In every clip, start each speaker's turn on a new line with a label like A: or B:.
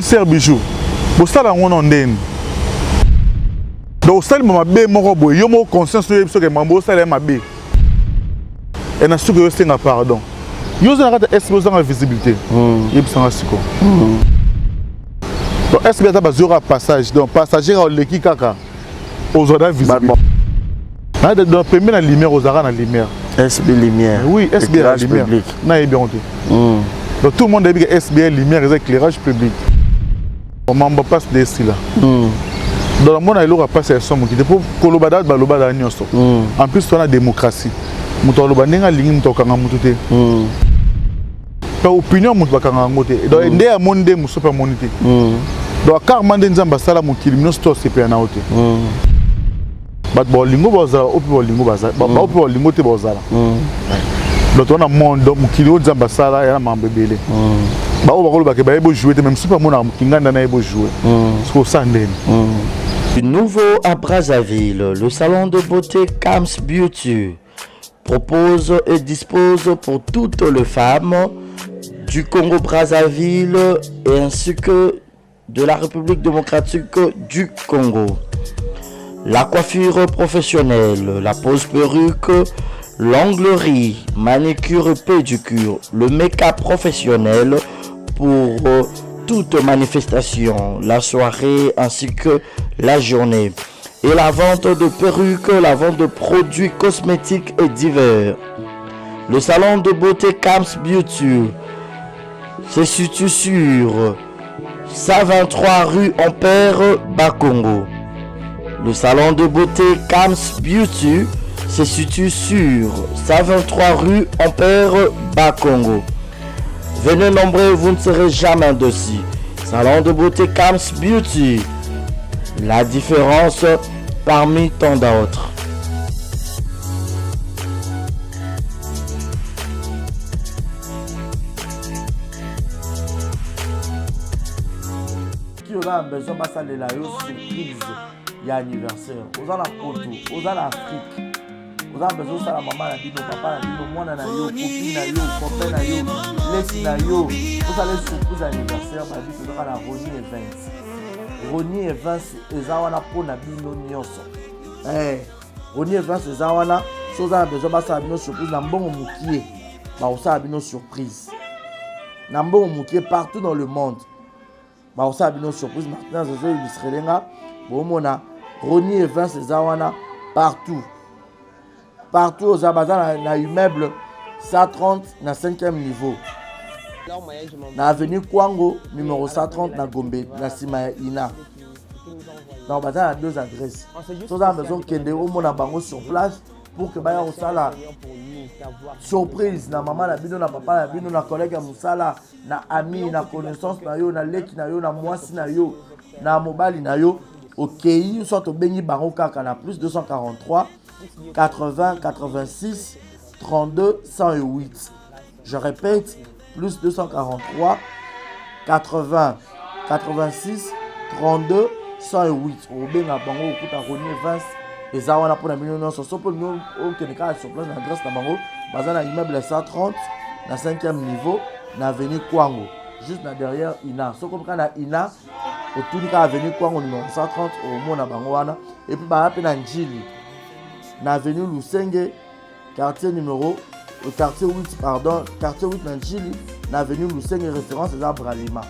A: Ser bijou. Bosala ngona ndeni. Donc ça le mabe moko boy, yo mo conscience yo biso ke mambo ça le mabe. Et na suko yo senga pardon. Yo za na SB za visibilité. Yebisanga siko. Donc SB ta bazura passage. Donc passager au leki kaka. Aux autres visibilité. Na de premier na lumière aux ara na lumière.
B: SB lumière.
A: Oui, SB la lumière. Na bien honte. Donc tout le monde a dit que SB lumière et éclairage public. On m'en passe des là. Dans le monde, il y a pas de somme qui pour kolobada balobada nyonso. En plus, on a démocratie. Muto loba nenga lingi muto kanga mutute. Pa opinion muto kanga ngote. Donc ndé a monde muso pa monité. Donc car mande nzamba sala mukili mino sto CP na ote. Bat bo lingo bozala opi bo lingo bazala. Ba opi bo lingo te bozala. Donc on a monde mukili o nzamba sala ya mambebele. Ba o bakolo ba ke ba ebo jouer même super mona kinganda na ebo jouer. Parce ça ndeni.
B: Nouveau à Brazzaville, le salon de beauté Kams Beauty propose et dispose pour toutes les femmes du Congo-Brazzaville et ainsi que de la République démocratique du Congo. La coiffure professionnelle, la pose perruque, l'onglerie, manicure et pédicure, le make-up professionnel pour toute manifestation, la soirée ainsi que la journée. Et la vente de perruques, la vente de produits cosmétiques et divers. Le salon de beauté Kams Beauty se situe sur 123 rue Ampère Bakongo. Le salon de beauté Kams Beauty se situe sur 123 rue Ampère Bakongo. Venez nombreux, vous ne serez jamais dessus. Salon de beauté Kams Beauty. La différence parmi tant d'autres. Qui aura besoin de passer la surprise il y a anniversaire. Aux la Poto, aux l'Afrique. Vous avez besoin de la maman, la bino, papa, la bino, moi, na yo, copine, na yo, copain, na yo, laisse na yo. Vous allez surprise anniversaire, ma vie, c'est la Ronnie Events. Ronnie Events, les awana pour na bino nyonso. Ronnie Events, les awana, si vous avez besoin de la bino surprise, na mbongo moukié, bah vous avez bino surprise. Na mbongo moukié partout dans le monde. Bah vous avez bino surprise, maintenant, je vais illustrer là. Bon, mon a Ronnie Events, les awana partout. Partout aux abazans, na immeuble 130 na 5e niveau. Na avenue Kwango, numéro 130 na Gombe, na Sima Ina. Na abazan a 2 adresses. Si vous avez besoin de au monde bango sur place pour que baya osala surprise na maman na bino na papa na bino na collègue musala na ami na connaissance na yo na leki na yo na mwasi na yo na mobali na yo. OK, soit au bengi bango kaka na plus 243 80 86 32 108. Je répète, plus 243 80 86 32 108. Au benga bango okuta Ronnie Events eza wana pour na million so pour nous on keneka sur place l'adresse na bango bazana immeuble 130 na 5e niveau na avenue Kwango juste na derrière Ina. So comme na Ina autour de avenue Kwango numéro 130 au mona bango wana et puis ba na Njili na avenue Lusenge quartier 8 pardon, quartier 8 na Njili na avenue Lusenge référence à Bralima.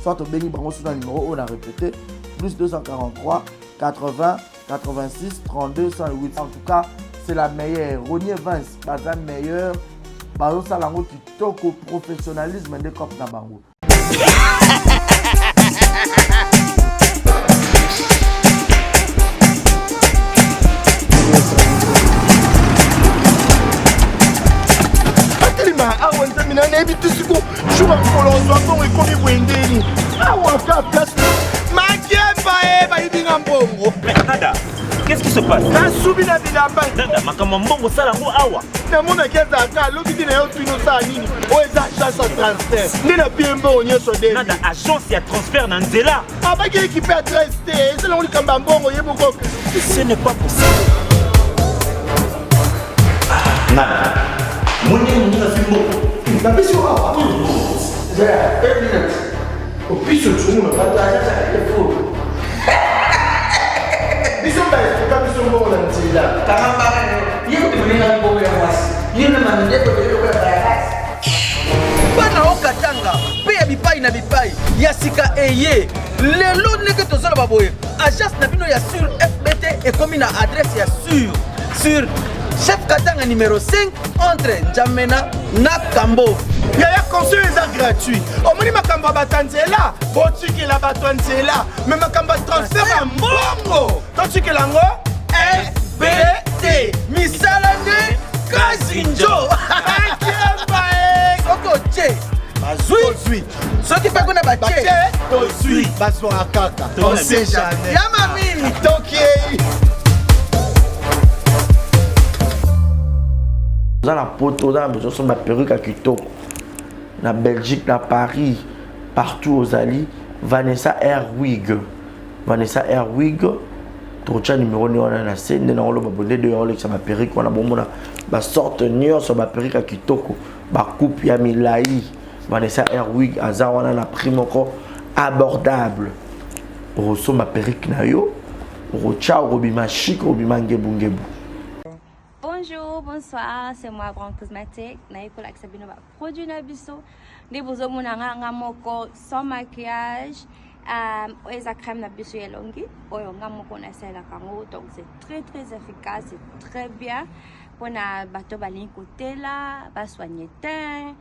B: Soit au béni bango sur le numéro on a répété plus 243 80 86 32 108. En tout cas, c'est la meilleure. Ronnie Events, la meilleure. Bazo salango qui toque au professionnalisme des copes na bango.
C: Awa nzamina na ebi tusiku shuka kolonzo bongo ekomi bwendeni awa ka place makiemba ba yibinga mbongo.
D: Nada, qu'est-ce qui se passe?
C: Na subi na bilamba
D: Nada, makama mbongo sala ngo awa.
C: Na mona keza ka loki dina yo twino sa nini o eza chance transfert ndina biembo onyeso de
D: Nada agence ya transfert na nzela.
C: abaki équipe adresse te c'est là on likamba mbongo yeboko.
D: Ce n'est pas possible. Nada. Mwenye na fimbo.
C: Na bisho awa. Au plus, tout le monde n'a pas d'argent, ça fait faux. Ils sont pas ils sont bons dans ce là. Caramba, il y a un peu de il y a un
B: bana okatanga pe ya bipai na bipai ya sika eye lelo ndenge tozala baboye agence na bino ya sur FBT ekomi na adresse ya sur chef katanga numéro 5 entre Njamena na Kambo.
C: Yaya conseil est gratuit. Omoni makamba batanzela, botiki la batanzela, mais makamba transfert à mbongo. Totiki lango
B: FBT misala de Kazinjo. Koko che bazui soki pe kuna bache
C: tozui bazwa kaka on sait jamais
B: ya mami
C: toki
B: dans la poto dans besoin sur ma perruque à kitoko na Belgique na Paris partout aux alliés Vanessa Airwig tocha numéro ni on a na scène na lo babonde de on le ma perruque on a bomona ba sorte nion sur ma perruque à kitoko ba coupe ya milai Vanessa Airwig azawana na prix moko abordable roso ma perruque na yo rocha robima chic robima ngebu.
E: Bonjour, bonsoir, c'est moi Grand Cosmétique. Naiko la sabino ba produit na biso. Ni bozo munanga ngamoko sans maquillage. Eza crème na biso yelongi. Oyo ngamoko na sela kango. Donc c'est très efficace, c'est très bien. Pona bato balin côté là, ba soigner teint.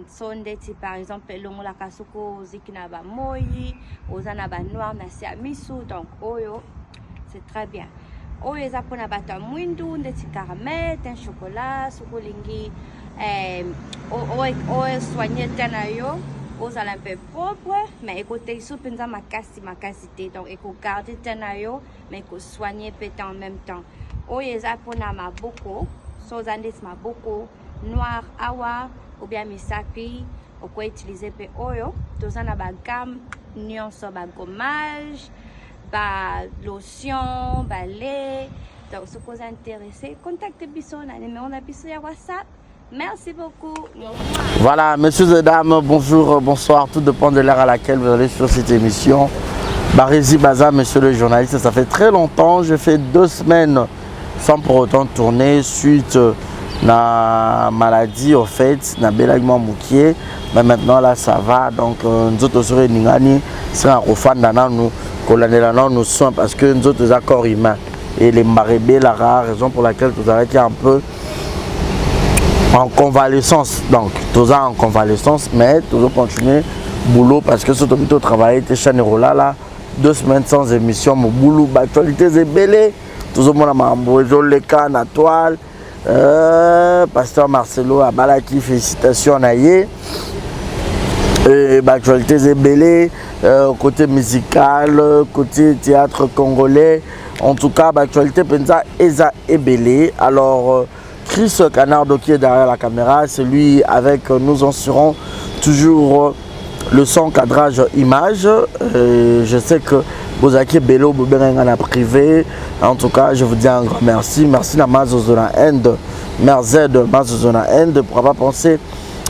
E: Sondeti par exemple longo la kasuko zikina ba moyi, ozana ba noir na sia miso. Donc oyo c'est très bien. Oyo eza pona bato ya mwindu ndeti caramel, teint chocolat, sokolingi oyo soigner teint na yo ozala un peu propre mais écoutez iso penza makasi te donc eko garder teint na yo mais eko soigner peut en même temps. Oyo eza pona maboko so za ndeti maboko noir awa ou bien misapi oko utiliser pe oyo toza na ba gamme nyonso ba gommage ba lotion, ba lait. Donc, si vous êtes intéressé, contactez Bisso, on a le numéro de Bisso sur WhatsApp. Merci beaucoup.
B: Voilà, messieurs et dames, bonjour, bonsoir. Tout dépend de l'heure à laquelle vous allez sur cette émission. Barézi Baza, monsieur le journaliste, ça fait très longtemps. J'ai fait 2 semaines sans pour autant tourner suite na maladie au fait, na belagement moukier. Mais maintenant là, ça va. Donc, nous autres sur Ningani, c'est un refan d'ana nous. Nous sommes parce que nous autres accords humains et les marébés, la rare raison pour laquelle nous avons été un peu en convalescence. Donc, tous en convalescence, mais toujours continuer boulot parce que surtout au travail, tu es là, 2 semaines sans émission, mon boulot, actualité c'est belé, toujours mon amambo, les cas, na toile, pasteur Marcelo à Balaki, félicitations à Yé. Actualité c'est belé. Côté musical, côté théâtre congolais, en tout cas, l'actualité Penza Eza Ebele. Alors, Chris Canardo qui est derrière la caméra, c'est lui avec nous assurons toujours le son, cadrage, image. Je sais que vous avez Bello, Bobenga privé. En tout cas, je vous dis un grand merci. Merci à Mazozona End, Merzed Mazozona End. Pour pas penser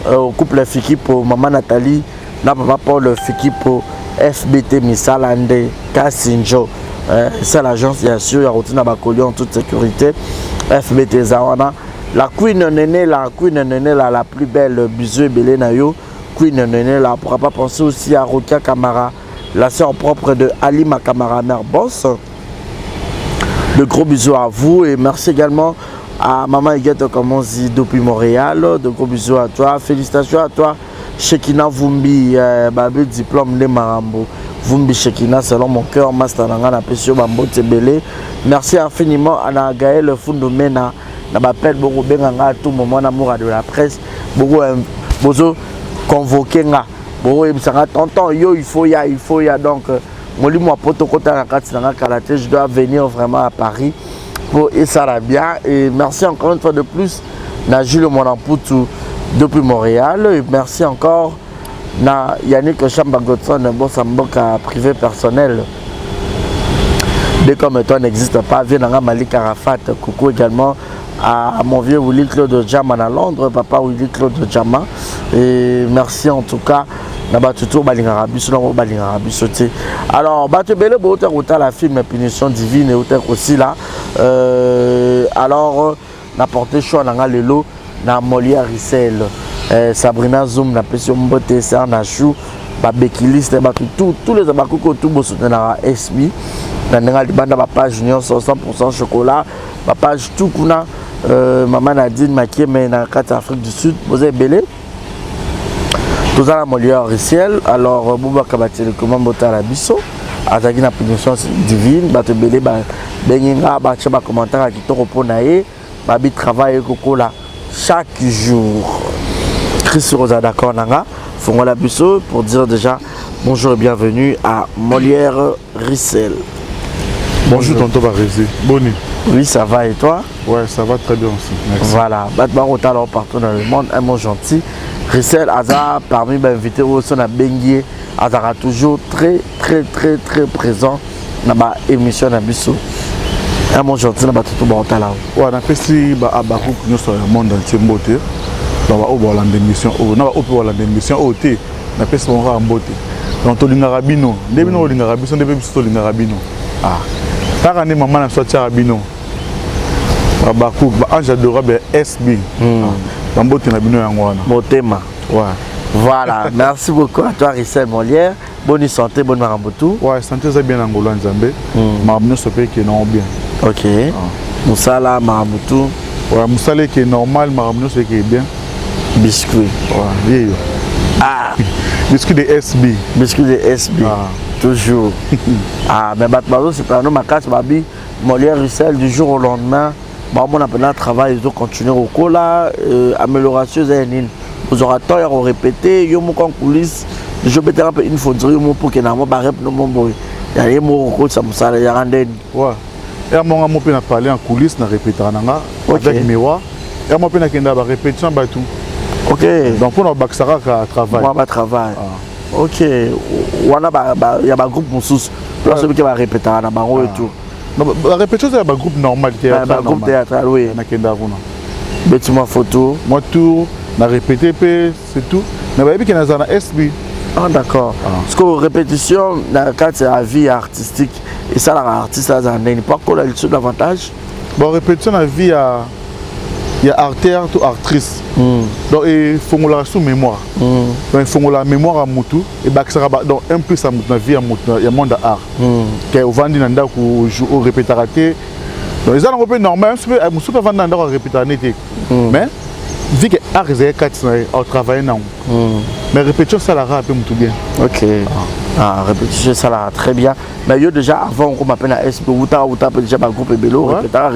B: au couple Fiki pour maman Nathalie, n'a pas pour le Fiki pour FBT Misalande Kasinjo. C'est l'agence bien sûr, il y a routine à Bakoli en toute sécurité. FBT Zawana. La Queen Nene, la plus belle bisou belé nayo. Queen Nene, là, pourra pas penser aussi à Rokia Kamara, la sœur propre de Ali Makamara, mère boss. De gros bisous à vous et merci également à Maman Iguette comme on dit depuis Montréal. De gros bisous à toi, félicitations à toi. Shekina Vumbi, babu diplôme de Marambo. Vumbi Shekina, selon mon cœur, Master Nangana Pesio Bambo Tebele. Merci infiniment à Gaël Fundomena. Je m'appelle beaucoup à tout moment d'amour de la presse. Beaucoup convoqué. Tonton, il faut y a donc. Je dois venir vraiment à Paris pour bien. Et merci encore une fois de plus à Jules Monamputu depuis Montréal. Et merci encore à Yannick Chamba-Godson, Bossamboka privé personnel. Dès comme toi n'existe pas, viens à Malik Arafat. Coucou également à mon vieux Willy Claude Djama à Londres, papa Willy Claude Djama. Et merci en tout cas. Alors, la film Punition Divine et aussi là. Alors, on a porté choix dans le lot na Molière Rissel. Sabrina Zoom, na Pession Mbote, Serna Chou, Babekiliste, tous les abakoko, tout le monde dans SB. Dans la page Junior 100% chocolat, la page tout kuna, Maman Nadine Makie, mais dans la Afrique du Sud, vous avez belé. Tout à la Molière Rissel, alors Bouba Kabati, le commandant Botala Bisso, attaqué la punition divine, Bato Belé, Benginga, Batchaba commentaire qui te reponaye, Babi travaille Cocola chaque jour. Chris Rosa d'accord, Nanga, Fongola Bisso, pour dire déjà bonjour et bienvenue à Molière Rissel.
A: Bonjour tonton Barézé. Bonne.
B: Oui, ça va et toi?
A: Ouais, ça va très bien aussi. Merci.
B: Voilà, Batman alors partout dans le monde, un mot gentil. Rissel Azar, parmi les invités au son à Benguier, Azar toujours très présent dans l'émission Nabiso. Un mot gentil dans tout le monde là.
A: Ouais, on a fait si Abakou nous sur le monde entier beauté. Dans la démission, on a la démission au thé. On a fait ce qu'on a en beauté. Donc on a rabino, depuis nous on a rabino, depuis nous on a rabino. Ah, par année maman a sorti rabino. Abakou, ange adorable SB. Beauté na bino yango wana.
B: Motema.
A: Ouais.
B: Voilà, merci beaucoup à toi Rissel Molière. Bonne santé, bonne marambotou.
A: Ouais, santé ça bien angolo nzambe. Marabino so pe qui non bien.
B: OK. Moussala marambotou.
A: Ouais, moussala qui est normal, marabino so qui est bien.
B: Biscuit.
A: Ouais, yeyo.
B: Ah,
A: biscuit de SB.
B: Biscuit de SB. Ah. Toujours. Ah, mais Batmazo c'est pas nous ma casse babi Molière Rissel du jour au lendemain. On a un travail, ils ont continué au cola, amélioration, vous aurez tort à répéter, il y a en coulisses, je vais faire une photo, pour que nous parlions de mon boy. Il y a des mots qui sont ça, il y a des
A: ouais. Et moi, je vais parler en coulisses, je vais répéter avec miroir. Et moi, je vais répéter tout.
B: Ok.
A: Donc, pour nous, ça va travailler.
B: On va travailler. Ok. Il y a un groupe Moussous, celui qui va répéter et tout.
A: La répétition c'est un groupe normal
B: théâtral. Groupe théâtral, oui. Bêtiment photo.
A: Moi tout, la répété c'est tout. Mais vous voyez qu'il y a un SB.
B: Ah d'accord. Parce que répétition, quand c'est la vie artistique, et ça l'artiste là, ça n'a pas quoi là-dessus davantage.
A: Bon répétition la vie il y a artère ou actrice. Donc il faut la sous mémoire. Donc il faut la mémoire à Moutou et ça va donc un peu ça la vie à Moutou, il y a monde d'art. Que au vendre nanda ou au répétaraté. Donc les gens peu normal, Moutou peut vendre nanda au répétaraté. Mais vu que art c'est quatre au travail non. Mais répétition ça la un peu Moutou bien.
B: OK. Ah, répétition ça la très bien. Mais yo déjà avant on m'appelle à SP ou ta déjà ba groupe Bello répétara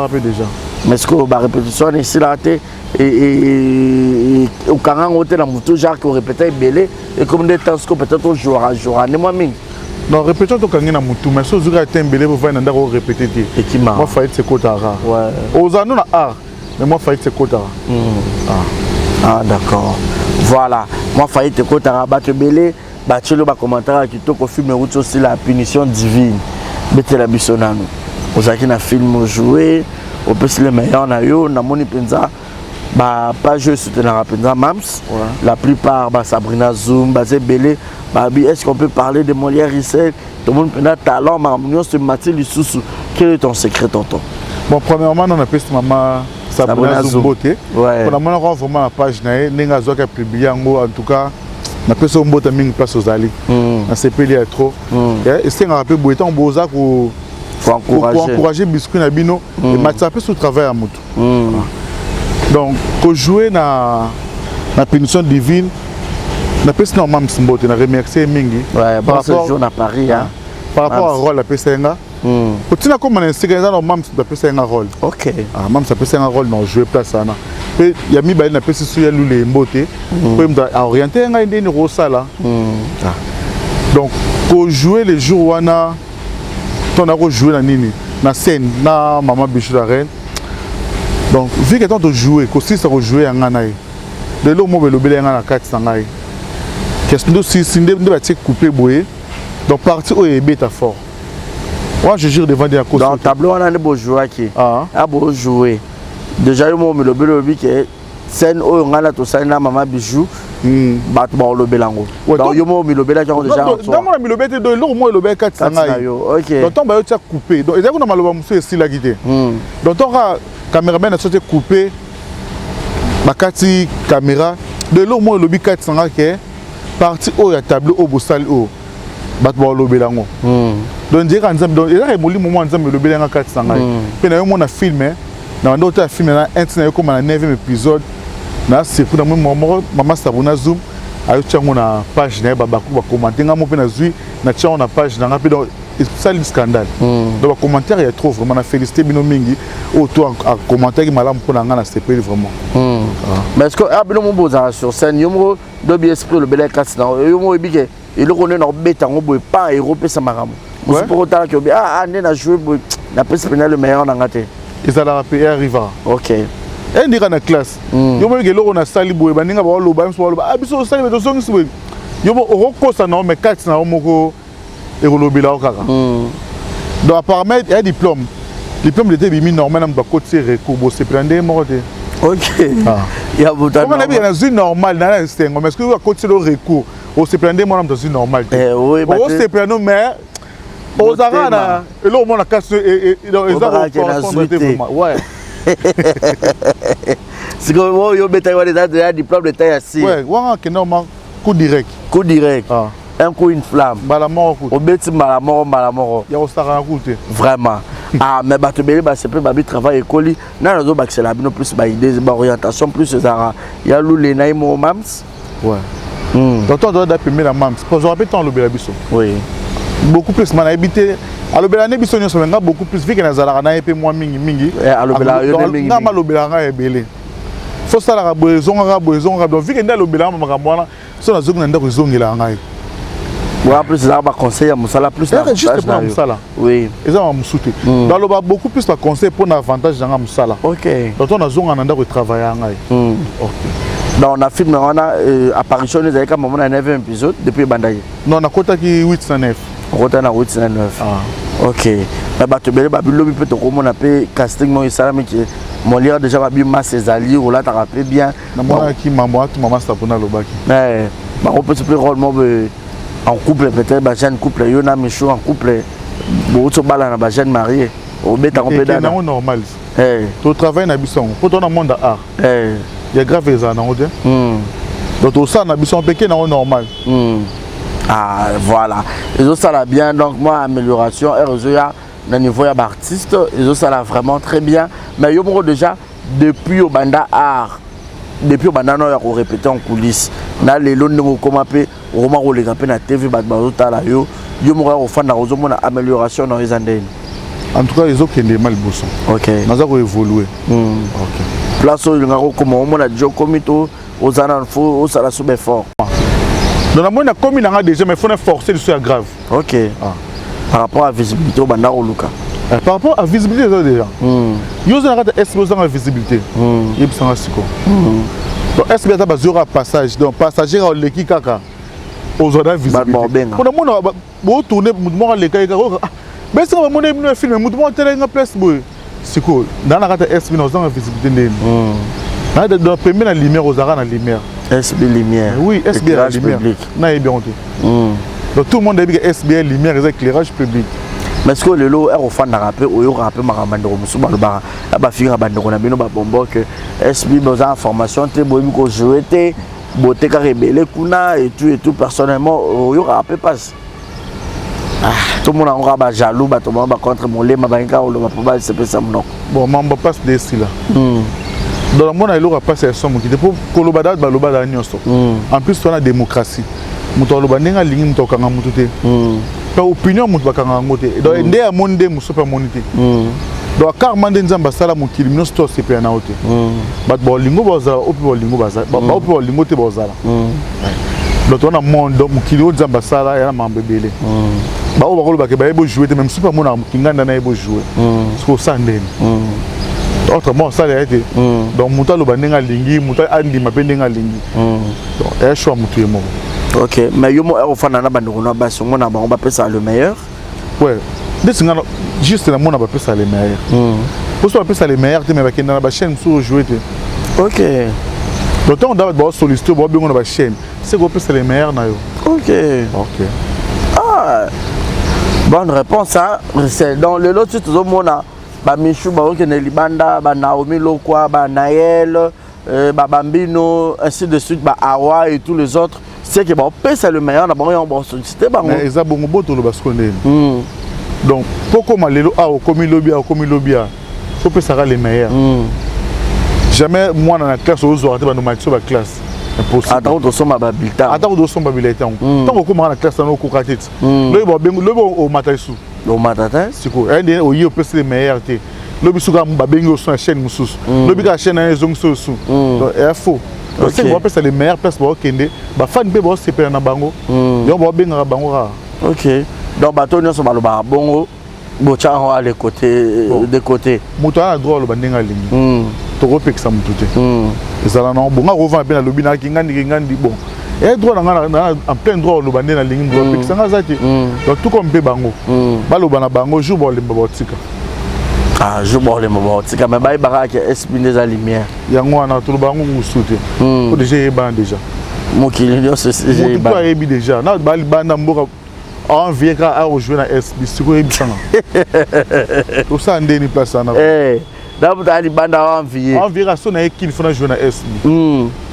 B: peu déjà. Mais ce que la répétition ici là et au Karan hôtel dans Moutou genre qu'on répétait belé et comme des temps que peut-être jour à jour ne moi même.
A: Non répétition to kangé na Moutou mais so zura tem belé pour faire nanda ko répéter
B: et qui m'a
A: moi faillit c'est kotara. Ouais. Aux anneaux na art mais moi faillit c'est kotara.
B: Ah d'accord. Voilà. Moi faillit c'est kotara battre belé battre ba commentaire qui to ko film route aussi la punition divine. Bete la bisonano. Aux aki na film joué au peut le meilleur na yo na moni penza ba page soutenir penza Mams la plupart ba Sabrina Zoom ba Zebele ba bi est-ce qu'on peut parler de Molière Rissel tout le monde penza talent marmonion ce Mathilde Lisusu quel est ton secret tonton?
A: Bon premièrement on a appelé maman Sabrina Zoom beauté
B: ouais
A: on a vraiment la page na ninga zo ka publier en tout cas na personne beauté mingi place aux ali na CPL trop et c'est un rappel beauté on boza ko pour encourager biscuit na bino et match peu sous travail à Moutou. Donc pour jouer na punition divine na pèse normal Msimbote na remercier mingi
B: par rapport jour à Paris hein
A: par rapport à rôle la PCNA continue comme on est dans mam la PCNA rôle.
B: OK
A: mam ça PCNA rôle non jouer place sana et il y a mis ba na pèse sur les Mbote pour me orienter nga ndeni rosala donc pour jouer les jours wana on a joué la nini na scène na maman Bichou la reine donc vu que tant de jouer aussi ça rejouer en nganaï de l'eau mo belobele nga na 400 ngai qu'est-ce que si de ba coupé boyer donc partie au bêta fort Moi, je jure devant des causes.
B: Dans le tableau, on a des beaux joueurs qui.
A: Ah.
B: A beau jouer. Déjà, il m'a mis le lobby qui est scène où on a la tosa na maman bijou. Battement le belango. Donc, il m'a mis le belango qui ont déjà.
A: Dans mon ami le bête de l'eau, moi le bête 400.
B: Ok.
A: Donc, on va être coupé. Donc, il y a un malheureux monsieur ici la guidée. Donc, on a caméraman a sauté coupé. Ma cati caméra. De l'eau, moi le bête 400 qui est parti au tableau au bossal au. Battement le belango. Donc, il y a un moment où on le belango 400. Puis, on a filmé. Dans d'autres films, un petit comme un 9e épisode. C'est pour maman Sabuna Zoom. Ayo tchango na page na babaku ba commenter nga mo pe na zui na tchango na page na ngapi donc c'est le scandale. Donc les commentaires il y a trop vraiment na féliciter bino mingi auto en commentaire qui malam pour nga na CP vraiment.
B: Mais est-ce que abino mo boza sur scène yomo do bi esprit le belé kasi na yomo ebike et le connaît na beta ngo boy pas européen ça maramo. C'est pour autant que ah né na jouer boy na prise le meilleur na ngate.
A: Et ça la rapper arriva.
B: OK.
A: Et on est en classe. Yo mo ke loko na sali boy baninga ba lo ba mso lo ba abiso sali be to songi swe. Yo mo roko sa na me 4 na moko e rolobela okaka. Donc apparemment il y a diplôme. Diplôme était bimi normal na ba côté recours bo se prendre mo côté.
B: OK. Il y a beaucoup de
A: comment on a bien dans une normale dans un stengo mais est-ce que à côté le recours on se prendre mo dans une normale.
B: Oui,
A: on se prendre mais aux arana et là on a casse et ouais.
B: C'est comme moi, je vais un diplôme de taille assis.
A: Ouais, ouais, normalement, coup direct.
B: Coup direct. Un coup, une flamme.
A: Balamoro.
B: Au bêtis, balamoro.
A: Il y a aussi un coup.
B: Vraiment. Ah, mais c'est peu de travail école. Non, nous avons accès à la plus d'idées, d'orientation, plus de Zara. Il y a l'oulé naïmo mams.
A: Ouais. Donc, on doit d'appeler la mams. Pour vous rappeler, on l'a biso.
B: Oui.
A: Beaucoup plus, man, habité. Alors, ben, biso, nous sommes beaucoup plus vite que les Zara, n'a pas moins mingi.
B: Alors, ben,
A: n'a pas l'obéla, est belé. Faut ça la boison, donc vu que dans l'obéla, ma gamona, ça la zone n'a pas zone là.
B: Ouais, plus ça va conseiller à Moussala plus
A: juste pour Moussala.
B: Oui.
A: Et ça va me soutenir. Dans le bas beaucoup plus la conseil pour l'avantage dans Moussala.
B: OK.
A: Donc on a zone en anda de travailler en aïe.
B: OK. Donc on a filmé on a apparition des avec un moment dans 9e épisode depuis Bandaye.
A: Non, on a côté qui 809.
B: Côté na 809. OK. Mais bato bele babilobi peut to comme on appelle casting moi ça mais mon lire déjà babi masse ali ou là tu rappelles bien.
A: Na moi qui maman Sapona Lobaki.
B: Mais on peut se faire rôle en couple peut-être ba jeune couple yo na micho en couple bo to bala na ba jeune marié au beta on peut dans
A: c'est normal. Tu travailles na bisson pour ton monde art. Il y a grave ça na ode. Donc tout ça na bisson péké na normal.
B: Ah voilà. Et ça là bien donc moi amélioration et au niveau ya artiste et ça là vraiment très bien mais yo mo déjà depuis au banda art depuis au banda no ya ko répéter en coulisses na lelo ndeko comment pe roma ko le camper na TV ba tala yo mo ko fanda ko mona amélioration dans les andeni
A: en tout cas ils ont kende mal bousson.
B: OK
A: naza ko évoluer.
B: OK place où ngako comme mona jo komito aux anan fo au sala sous fort
A: dans la mona comme il a déjà mais faut forcer le soit grave.
B: OK par rapport à visibilité au banda au luka.
A: Par rapport à la visibilité déjà. Ils ont la visibilité. Ils sont asiko. Donc est-ce que tu as un passage donc passager au leki kaka aux autres visibilité. Pour le monde bo tourner mouvement les kaka. Mais ça va monter un film mouvement télé en place boy. C'est cool. Dans la carte SB nous avons la visibilité ndé. Dans premier la lumière aux arana la lumière.
B: SB lumière.
A: Oui, SB la lumière. Na bien honte. Donc tout le monde a dit que SBL lumière et éclairage public.
B: Mais ce que le lot est au fan d'arrapé ou au rappel maramando musu balba ba finga bandoko na bino ba bombo que SB nos informations te boyi ko jouer te beauté ka rebelle kuna et tout personnellement au rappel passe. Tout le monde aura ba jaloux ba tout le monde ba contre mon lema ba inka ou le ba pas se pesa mnoko.
A: Bon mamba passe des là. Dans le monde il aura passé somme qui pour kolobada ba lobada nyonso. En plus on a démocratie. Muto lobandenga lingi muto kanga muto te. Ta opinion muto bakanga ngote. Donc ndé a monde muso pa monité. Donc car mande nzamba sala mukili mino store c'est pe na ote. Bat bo lingo boza opi bo lingo baza. Ba opi bo lingo te bozala. Donc on a monde mukili nzamba sala ya mambebele. Ba o bakolo bakeba ebo jouer te même super mona mukinganda na ebo jouer. So ça ndeni. Autrement ça a été. Donc muto lobandenga lingi muto andi mapendenga lingi. Donc e choix muto yemo.
B: OK, mais yo mo au fana na bandoko na baso mona ba on va passer le meilleur.
A: Ouais. juste la monde n'a pas pu ça les meilleurs. Pour ça, ça les meilleurs, mais avec une chaîne sous jouer.
B: Ok.
A: Donc, on doit solliciter, on doit avoir une chaîne. C'est quoi plus les meilleurs?
B: Ok.
A: Ok.
B: Ah, bonne réponse. Hein? C'est dans le lot, tout le monde a Michou, Libanda, Naomi Lokwa, Naël, Bambino, ainsi de suite, Awa et tous les autres. C'est que c'est le meilleur, on va solliciter.
A: Mais ils ont beaucoup de choses. Donc, pourquoi Malélo a au commis lobby, il faut que ça soit les meilleurs. Jamais moi dans la classe, aux autres, dans ma classe. Impossible.
B: Attends, on sommes à Bilta.
A: Attends, on sommes à Bilta. Tant qu'on commence la classe, on a le au Mataïsou.
B: Au Mataïsou.
A: C'est quoi? On y a peut les meilleurs. Le bisu ka babengo sur la chaîne mususu. Le bisu ka chaîne na zong susu. Donc il faut. Donc c'est moi c'est les meilleures places pour kende. Ba fan be bo sepela na bango. Yo bo benga bango ra.
B: OK. Donc bato nyonso baloba bongo bocha à les côtés de côté.
A: Moto a droit le bandenga lingi. To repekisa mutu te. Ezala na bonga revend bien lobi na ngandi bon. Et droit en plein droit le bandena lingi bo pekisa ngazati. Donc tout comme be bango. Baloba na bango jour bo le mbotika.
B: Ah, je bois les moments. C'est quand même pas baraque esprit des lumière.
A: Il y a moi na tout le bango musuté. Faut déjà ban déjà.
B: Mon client c'est
A: ba ebi déjà. Na bali banda mboka en vieka a rejoindre na SB siko ebi sanga. Tout ça ndeni place na.
B: Eh, d'abord ali banda en vie.
A: En vieka so na ekil faut na jouer na SB.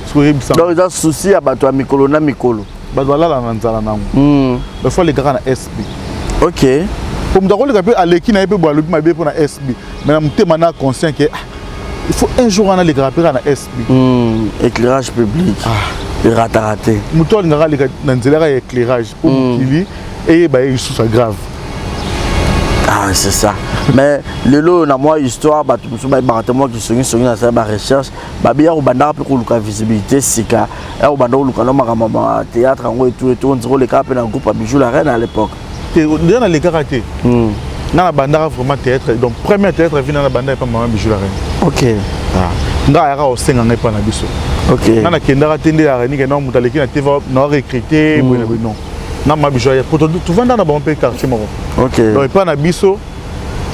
A: Siko ebi sanga.
B: Donc ils ont souci à bato mikolo na mikolo.
A: Bato la na nzala nango. Il faut les gars na SB.
B: OK.
A: Comme d'accord les gars aleki na epe bo alobi mabe pour na SB. Mais na mtema na conscient que il faut un jour on a les gars na SB.
B: Éclairage public. Le raté.
A: Muto ngara les na nzela éclairage pour kili et ba il sous grave.
B: Ah, c'est ça. Mais le lot na moi histoire bato muso ba baratement qui songi na ça ba recherche ba bien au banda pour luka visibilité sika et au banda luka no makama théâtre ngo et tout on dirait les cap na groupe Bijou la reine à l'époque.
A: Déjà dans les karaté. Dans la banda vraiment théâtre. Donc premier théâtre vient dans la banda et pas maman Bijou la reine.
B: OK.
A: Nga era au senga ngai pa na biso.
B: OK.
A: Na kendara tende la reine que non mutaleki na TV na recruter non. Na ma Bijou ya poto tu vanda na bon pays quartier moko.
B: OK.
A: Donc pas na biso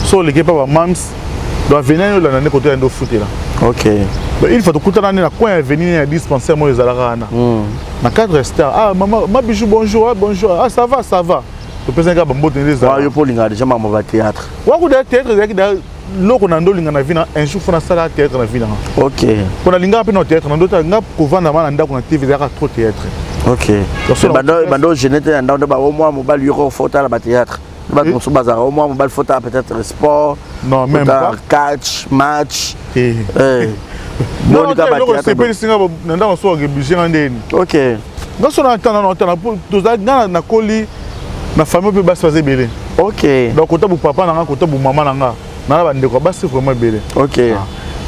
A: so l'équipe pas mams doit venir là na côté ndo foot là.
B: OK.
A: Mais il faut tout na coin venir na dispensaire mo ezalaka na. Na 4 stars. Ah maman ma Bijou bonjour, bonjour. Ah ça va, ça va. Tu peux nga bombo tende ça.
B: Wa yo polinga déjà maman va théâtre.
A: Wa ko da théâtre zaki da loko na ndo linga na vina un jour fona sala théâtre na vina.
B: OK.
A: Pour la linga pe na théâtre na ndo ta nga ko vanda mana ndako na TV zaka trop théâtre.
B: OK. Bando jeunette ndao ba au moins mobile yo photo la théâtre. Ba ko bazar au moins mobile photo peut-être sport.
A: Non même pas
B: catch match.
A: Non ka ba théâtre. C'est pas singa ndao so ke budget ndeni.
B: OK.
A: Nga so na tana pour toza nga na koli na famille peut bas fazer belé.
B: OK.
A: Donc kota bu papa na nga kota bu maman na nga. Na ba ndeko bas vraiment belé.
B: OK.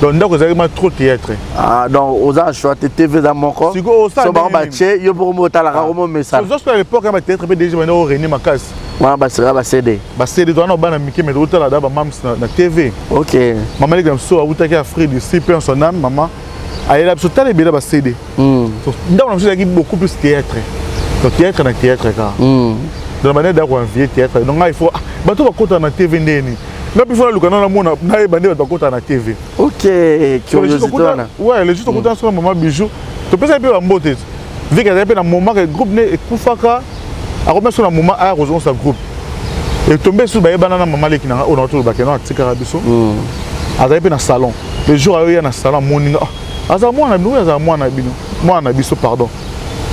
A: Donc ndako zaki trop théâtre.
B: Ah donc aux a choix TV dans mon corps.
A: Siko ça
B: ba bache yo pour mo tala ko message.
A: Juste à l'époque ma théâtre peut déjà au René Makas.
B: Wana ba sera ba CD.
A: Ba CD doit na bana miki mais utala da ba mams na TV.
B: OK.
A: Maman les so utaki Afrique du CP en son âme maman. Aïe la so tala bela ba CD. Donc ndako na so beaucoup plus théâtre. Donc théâtre na théâtre ka. De la manière d'avoir un vieux théâtre. Donc il faut bato ba kota na TV ndeni. Nga bifona lukana na mona na ebande ba kota na TV.
B: OK, curiosité là.
A: Ouais, les juste kota sur maman Bijou. Tu peux savoir mbote. Vu que na moment que groupe ne ekufaka a remettre sur na moment a rejoindre sa groupe. Et tomber sur ba banana maman leki na on autour ba kena tikara biso. Aza pe na salon. Le jour a eu na salon morning. Aza mwana nous aza mwana bino. Mwana biso pardon.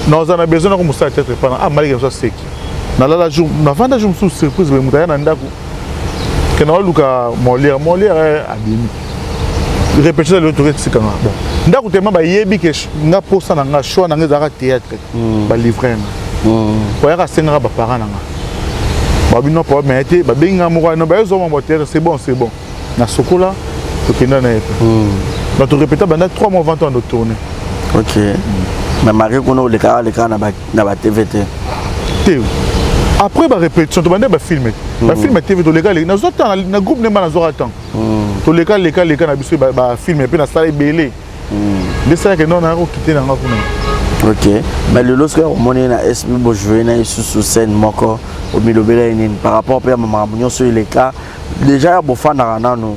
A: Nous avons besoin de commencer à être pendant ah malgré ça sec. Na la jour na vanda jour sous surprise be mutaya na ndako. Que na luka Molière abimi. Répéter le tour c'est quand bon. Ndako tellement ba yebi que nga posa na nga choix na nga théâtre. Ba livrer na. Pour ya senga ba parents na nga. Ba bino pas mais été ba benga mo na ba zo mo théâtre c'est bon. Na sokola to kenda na epe. Na to répéter banda 3 mois 20 ans de tournée.
B: OK. Mais Marie kono le cas na ba TVT.
A: Après la répétition, tu vas filmer. Tu filmer TV, tu les gars, na groupe ne pas na temps. Tu les gars na biso ba filmer puis na salle belé. Les ça que non na ro quitter na ngakuna.
B: Ok. Mais le lorsque on est na SB bo jouer na sous scène moko au milieu par rapport à maman Mounio sur les cas déjà bo fan na nanu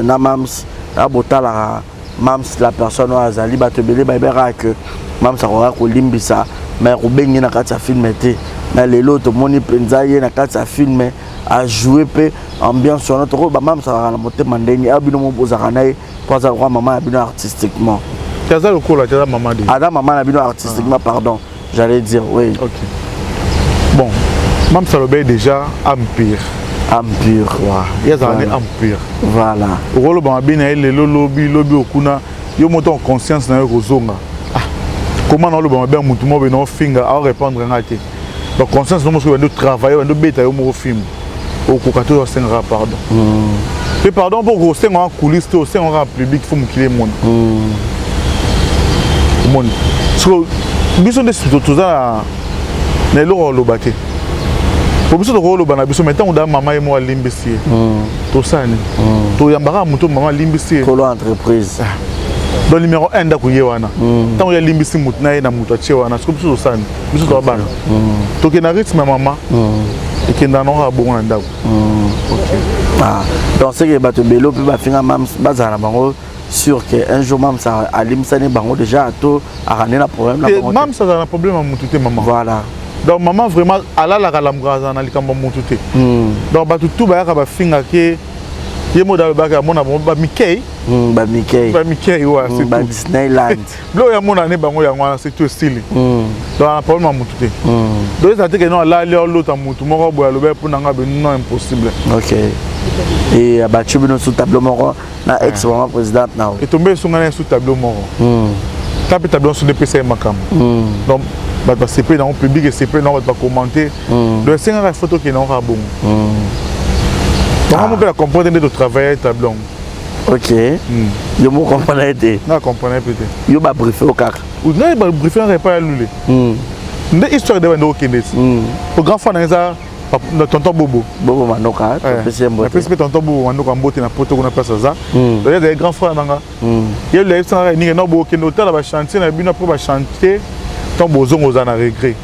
B: na mams na botala mams la personne azali ba te belé ba bera que mams aura ko limbisa mais ko bengi na kati ya film été mais les autres moni penza ye na kati ya film a jouer pe ambiance sur notre ba mams aura na moté mandeni abino mo bozaka na pour ça maman abino artistiquement.
A: Kaza le cours là, maman dit.
B: Adam maman abino artistiquement pardon, j'allais dire oui.
A: OK. Bon, mam Salobé déjà empire.
B: Empire.
A: Il y a un empire.
B: Voilà.
A: Rolo ba bina le lobby okuna yo moto en conscience na yo kozonga. Comment on le ba bien mutu mo be no finger à répondre ngati. Donc conscience no mo so de travailler on de beta yo mo film. Au kokato 5 pardon. Et pardon pour gros 5 en coulisses au 5 en public faut me kiler monde. Monde. So biso de tout ça na lo lo baté. Pour biso to lo bana biso maintenant on da maman et moi limbisi. To ça ni. To yambara muto maman limbisi.
B: Colo entreprise.
A: Dans numéro 1 da kuyewana. Tant ya limbisi mutu na na mutu achewana. So biso to ça ni. Biso to bana. To ke na rythme maman. Et qui n'a pas bon en d'accord.
B: OK. Ah, donc c'est que bato belo puis ba finga mam bazana bango sûr que un jour mam ça alim ça ne bango déjà to a ramener la problème là.
A: Mam ça a un problème à mututé maman.
B: Voilà.
A: Donc maman vraiment ala la kalamgraza na likamba mututé. Donc bato tout ba ka ba finga ke yemo da ba ka mona ba Mickey.
B: Ba Mickey.
A: Ba Mickey ouais c'est
B: ba Disneyland.
A: Blo ya mona ne bango ya ngwana c'est tout style. Donc un problème à mututé. Donc ça dit que non là l'autre mutu moko boya lobe pour nanga be non impossible.
B: OK. Et abattu bino sous tableau moko na ex maman présidente na.
A: Et tombé sur ngana sous tableau moko. Tape tableau sur DPC makam. Donc bah CP dans le public et CP non va commenter. Donc c'est une photo qui non ra bon. Donc on peut comprendre de travailler tableau.
B: OK. Yo mo comprendre été.
A: Na comprendre peut-être.
B: Yo ba briefer au car.
A: Ou na ba briefer on pas lulé. Ndé histoire de ndo kende. Au grand fan ça tonton Bobo.
B: Bobo Manoka,
A: PCM Bobo. PCM tonton Bobo Manoka mbote na poto kuna place ça. Donc il y a des grands frères nanga. Il y a les ça ni no bo kende hôtel ba chanter na bino pour ba chanter. Ton bozongo za na regret.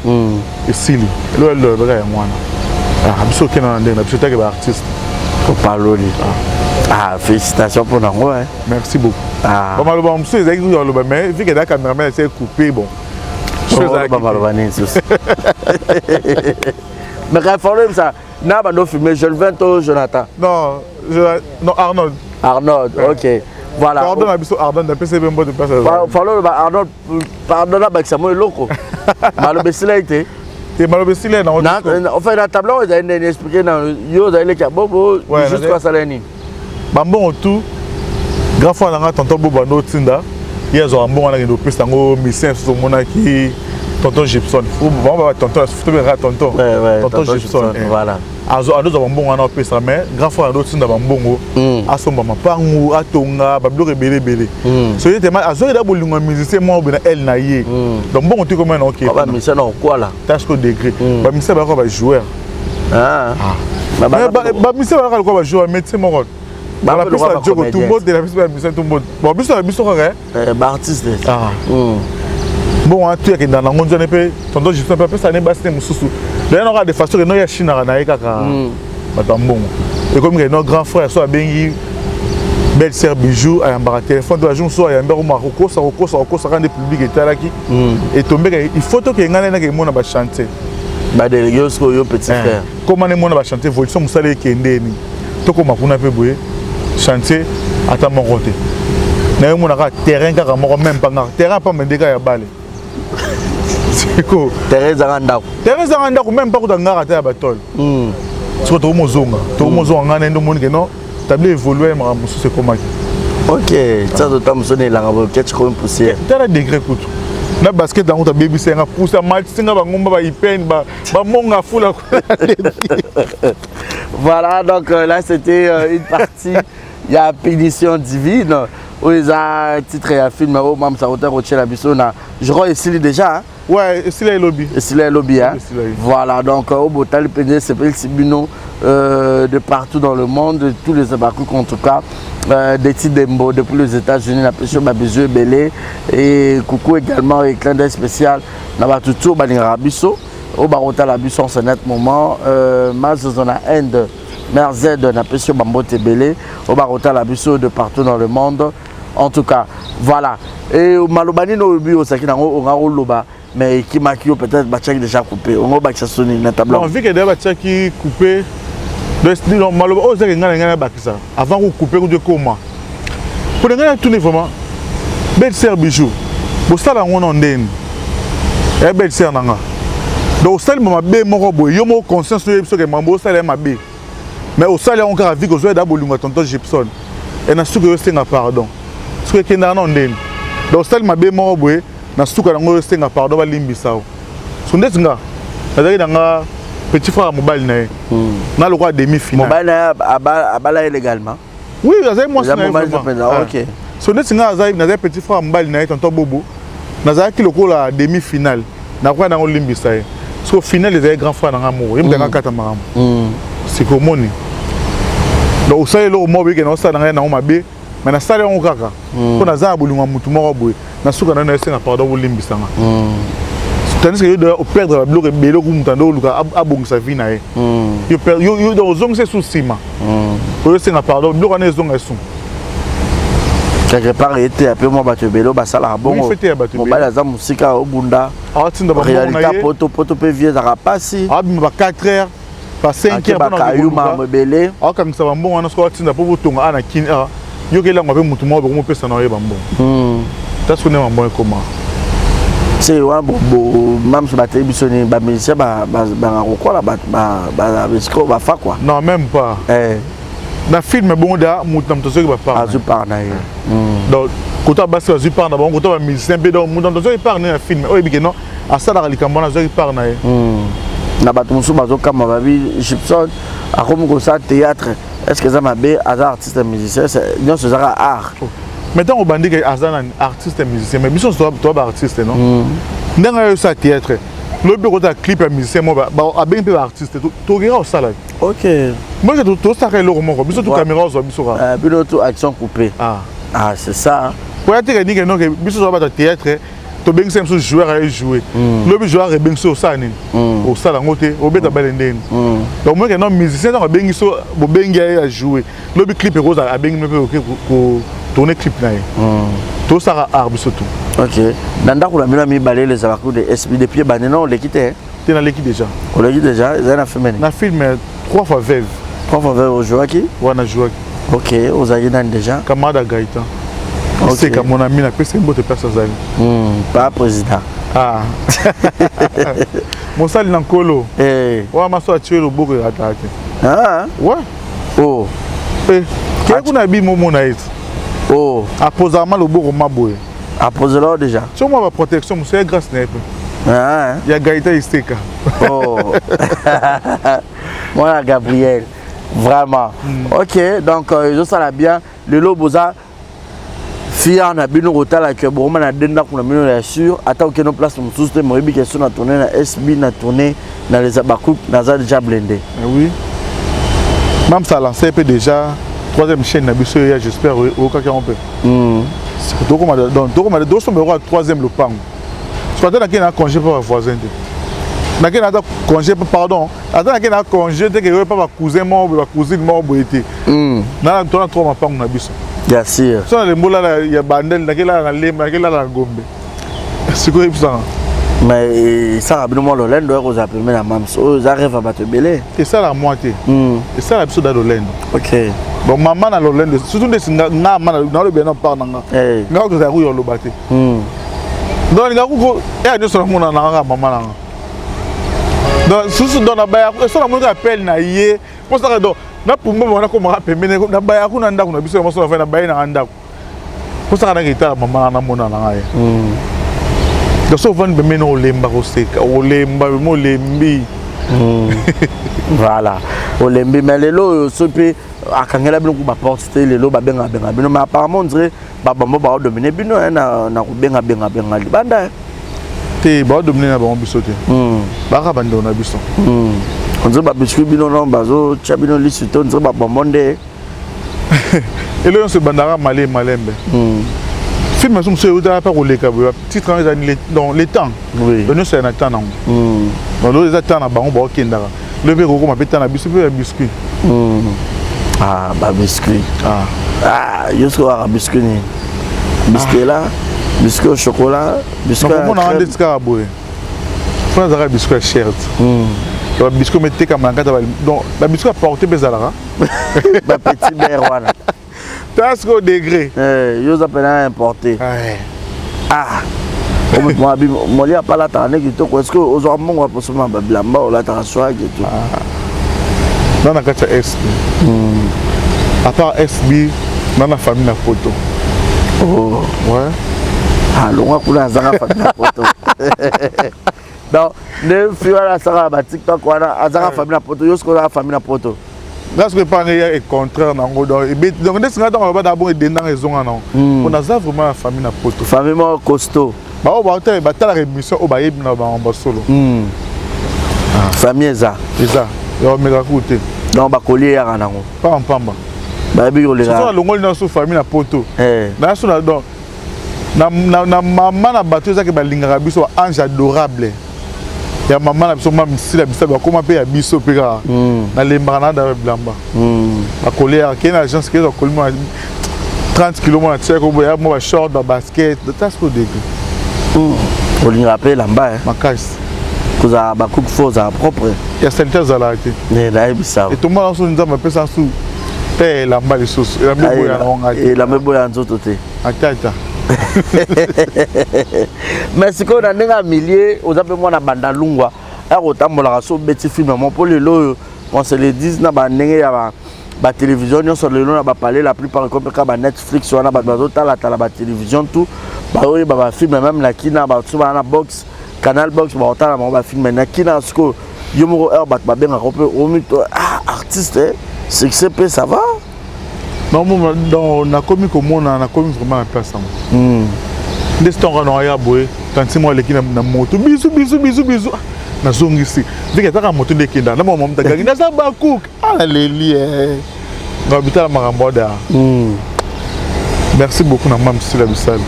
A: Et sili. Le vrai mwana. Ah biso kena ndé na biso take ba artiste.
B: Faut parler. Ah, félicitations pour nous. Hein.
A: Merci beaucoup.
B: Ah.
A: Bon, malheureusement, je suis mais vu que la caméra est coupée, bon. Je suis
B: mais quand il faut ça, n'a pas de filmer, je le veux toi, Jonathan.
A: Non, Arnold.
B: Arnold, OK. Voilà.
A: Pardon, Arnold, n'a pas essayé de me passer.
B: Arnold, pardon, ça m'a loco. Malheureusement, été.
A: Et malheureusement,
B: on fait la table, on a expliqué dans yo dans les cabobo jusqu'à Salani.
A: Bambon tout grand frère nanga tonton Bobo no tinda hier zo ambon na ngendo pesa ngo mission so mona ki tonton Gibson faut ba tonton faut be ra tonton tonton Gibson
B: voilà
A: azo bambon na pesa mais grand frère no tinda bambongo asomba mapangu atonga bablo rebele bele so yete ma azo da bolingo musicien mo bena elle na ye donc bon tu comme un OK
B: ba mission na quoi là
A: tâche ko degré ba mission ba ko ba joueur ba mission ba ko ba joueur métier mo dans la piste de Djogo, tout le monde de la piste de tout le monde. Bon, plus la piste de
B: artiste.
A: Ah. Bon, tu es dans la monde, je ne peux pas. Tonton, je ne peux pas ça n'est pas si moussou. D'ailleurs, on a des façons que nous y a Chine à naïka ka. Bon. Et comme nos grands frères soit bengi belle sœur bijou à un téléphone de la journée soit à un bar au Marocco, ça rend des publics et tal qui. Et tomber il faut que ngana na ke mona ba chanter.
B: Ba délégué ce yo petit frère.
A: Comment les mona ba chanter Volson musale kende ni. Toko makuna pe boye. Chantier à ta monté. Na yo mona ka terrain ka moko même pas na terrain pas mendeka ya balé. C'est quoi?
B: Terrain zanganda.
A: Terrain zanganda ko même pas ko ngara ta batol. So to mozonga. To mozonga ngana ndo moni ke non. Table évoluer ma musu c'est comment.
B: OK, ça to tam sonné la ngabo ketch ko poussière.
A: Tara degré kutu. Na basket dans ta baby senga poussa match senga ba ngomba ba ipen ba monga fula.
B: Voilà, donc là c'était une partie. Il y a Pédition Divine. où ils ont titre et film au même ça autant que la biso na je crois ici déjà.
A: Ouais, ici là lobby.
B: Ici là lobby hein. Voilà donc au Botal PD c'est pas le Sibino de partout dans le monde, de tous les abakou en tout cas. Des titres d'Embo depuis les États-Unis, la pêche Babizou Belé et coucou également et clin d'œil spécial na batutu Banirabiso au Barota la Biso en ce net moment Mazozona End Merzed na pêche Bambote Belé au Barota la Biso de partout dans le monde en tout cas voilà et Malobani no bi osaki na o loba mais qui makio peut-être bachaki déjà coupé on va soni na tableau
A: on vit que déjà bachaki coupé. Donc, malheureusement, on sait que ça. Avant de couper, on dit comment. Pour les gens, tout vraiment, belle sœur bijou. Pour ça, on a un belle sœur. Donc, ça, on a bé mon robot. Il y a mon conscience que mon ça m'a bé. Mais au salaire, on a vu que je vais d'abord lui tonton Gibson. Et on a su que je suis pardon. Ce que je suis donc, ça, m'a bé mon robot. On a su que je suis pardon. On va l'imbiser. Ce que je suis petit frère mobile na le roi demi-finale
B: mobile abala également
A: oui azai moi c'est
B: OK
A: so net nga azai na petit frère mobile na tonton bobo na za ki loko la demi-finale na kwa na olimbisa so finale les grand frère na amour yim nga kata maram c'est comme on donc au sai lo mo bi ke na sa na na mabe mais na sale on kaka ko na za bulunga mutu mo boy na suka na na senga pardon olimbisa nga tandis que yo perdre la bloc belo ko mutando luka abongisa vie na ye yo perdre yo do zong se susima yo senga pardon bloc na zong esu
B: quelque part était un peu moi battu belo basala bon mobile za musika obunda
A: atinda ba
B: réalité poto pe vieux za rapasi
A: ba 4 heures pas 5 heures
B: ba kayuma mobile
A: akam sa bambo wana sko atinda po butunga ana kin yo ke la ngwa pe mutu mo ko pesa na ye bambo tas ko ne mambo comment
B: c'est ouais bon même se battre bisoni ba musicien ba quoi là ba bisco ba fa quoi
A: non même pas na film bon da mutam to soki ba par
B: azu par na
A: donc kota ba azu par na bon kota ba musicien be donc mutam to soki par na film o ebike non asala likambo na soki par na
B: na bato musu bazo kama babi Gibson akomi ko sa théâtre est-ce que ça m'a bé artiste musicien c'est non ce sera art.
A: Maintenant, on bandit que Azan artiste et musicien, mais bisous toi artiste non. N'enga yo ça théâtre. Le bureau de clip et musicien moi ba bien peu artiste tout regarde ça là.
B: OK.
A: Moi je tout ça que le roman bisous tout caméra zo bisous.
B: Bilo tout action coupée. Ah c'est ça.
A: Pour être dit que non que bisous ba théâtre to bien c'est un joueur à jouer. Le joueur est bien sur ça ni. Au ça là ngoté au beta balendeni. Donc moi que non musicien on bien so bo bengi à jouer. Le clip rose a bien pour tourner clip là. Tout ça a arbre surtout.
B: OK. Nanda ko la mina mi balé les abakou de SB depuis bané non les quitter.
A: Tu dans l'équipe déjà.
B: On l'a dit déjà, ils ont fait
A: na film 3 fois veuve.
B: 3 fois veuve au joueur qui?
A: Ouais, na joueur.
B: OK, aux aïdan déjà.
A: Kamada Gaïtan. C'est comme mon ami na pèse une bonne personne zali.
B: Pas président.
A: Ah. Mon sali nankolo. Ouais, ma soeur tuer le boko attaqué.
B: Ah.
A: Ouais.
B: Oh.
A: Qu'est-ce qu'on a bi momo na it?
B: Oh,
A: apposama le boko maboye.
B: Appose là déjà.
A: Sur moi ma protection, c'est grâce n'est pas.
B: Ah.
A: Il y a Gaïta Isteka.
B: Oh. Voilà Gabriel. Vraiment. OK, donc je ça bien le loboza fier na bino rotala que bon na denda kuna mino ya sûr ata okeno place mususu te moyebi question na tourner na SB na tourner na les abakou na za déjà blindé.
A: Oui. Même ça lancé peu déjà troisième chaîne na biso ya j'espère au cas qu'on peut. C'est tout comme donc deux sont au troisième le pang. Soit dans qui na congé pour voisin. Na qui na congé pardon, attends qui na congé te que pas cousin mort ou cousine mort boité. Na toi trois ma pang na biso.
B: Bien sûr.
A: Ça les mots là il y a bandel na qui là na lem na qui là na gombe. C'est quoi ça?
B: Mais ça a bien moi le lendo aux appels mais la même ça arrive à battre belé.
A: C'est ça la moitié. Et ça la biso dans le lendo.
B: OK.
A: Bon maman na lolendo surtout des na mana na le bien pas nanga. Nga ko za ku yo lo baté. Donc nga ko e a so na mona na maman nanga. Donc surtout dans na baya so na mo ka appel na yé. Pour ça donc na pumba mona ko ma pemene na baya ku na ndako na biso mo so na fa na baya na ndako. Pour ça na kita maman na mona na ngai. Donc so van be meno lemba ko seka o lemba mo lembi.
B: Voilà. Olembi mais lelo sopi akangela bino ku ba porte les lo ba benga bino mais apparemment on dirait ba bambo ba dominer bino na ku benga libanda
A: te ba dominer na ba biso te ba ka bando na biso
B: on dirait ba biscuit bino non bazo tia bino lisito on dirait ba bambo nde
A: et là on se bandara malembe film sont sur pas pour les câbles titre dans les temps oui nous c'est un temps non dans les temps na bango ba kendara le bureau comme appelle na biscuit
B: ah ba biscuit ah jusqu'au biscuit ni biscuit là biscuit au chocolat biscuit
A: on a un descarabo faut ça biscuit cher le biscuit mettait comme ngata donc la biscuit porter bezala
B: ba petit beurre voilà
A: tasque au degré
B: yo ça peut importer ah moi moi li a pas la tane qui to est-ce que aux hommes on va pour seulement ba blamba ou la transoi et tout
A: dans la carte SB à part SB dans la famille la photo
B: oh
A: ouais
B: ah longa kula zanga famille la photo donc ne fiwa la sara ba TikTok wana azanga famille la photo yo ce qu'on a famille la photo
A: là ce que pas est contraire nango donc dès que on va d'abord dedans raison non on a ça vraiment la famille na photo
B: famille mo costaud
A: ba o ba ta la émission o ba yebi na ba solo
B: famille eza
A: yo mega côté
B: donc ba collier ya nango
A: pas en pamba
B: ba yebi yo le
A: ça longo na so famille na photo na so na donc na maman na bateau ça que ba lingaka biso ange adorable ya maman na biso mam si la biso ba comment pe ya biso pe ka na lembana da blamba ba colère qui na agence qui a collé 30 km na tcheko boya mo ba short ba basket de tas ko dégg
B: on lui rappelle lamba
A: ma casse
B: kuza ba cook foza propre
A: ya sanitaire za la te
B: ne la ebisa
A: et tout le monde so nzamba pesa su pe lamba les sauces la mebo ya na
B: et la mebo ya nzoto te
A: atata
B: mais ce qu'on a un millier aux appels moi na banda lungwa a rotambola so beti film mon pour le lo on se le dit na ba ndenge ya ba télévision on sur le lo na ba parler la plupart comme ka Netflix wana ba bazota la télévision tout ba oyi ba film même la kina ba so na box canal box ba otala ba film na kina sko yo mo ba benga ko pe o mito artiste succès pe ça va
A: non on a commis comme on a commis vraiment en place des temps on a boy quand c'est moi les qui na moto bisou na zongisi dès que ta moto de kinda na maman ta gagner na ça ba cook alléluia na habitat maramboda merci beaucoup na mam si la bisal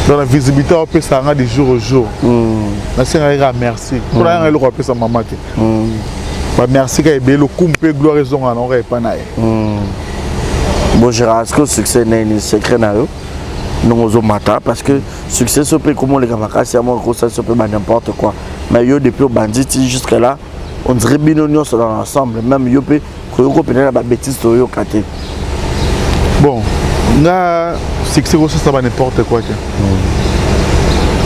A: dans la visibilité on peut ça de jour au jour na senga merci pour rien le repère sa maman te ba merci ka ebelo kumpe gloire zonga na ora pas na
B: bon Gérard, est-ce que le succès n'est pas secret non aux matin parce que succès ça peut comment les gamins c'est moi ça peut n'importe quoi mais yo depuis au bandit jusqu'à là on dirait binonion sur l'ensemble même yo peut peut-être la bêtise yo caté
A: bon na succès ça va n'importe quoi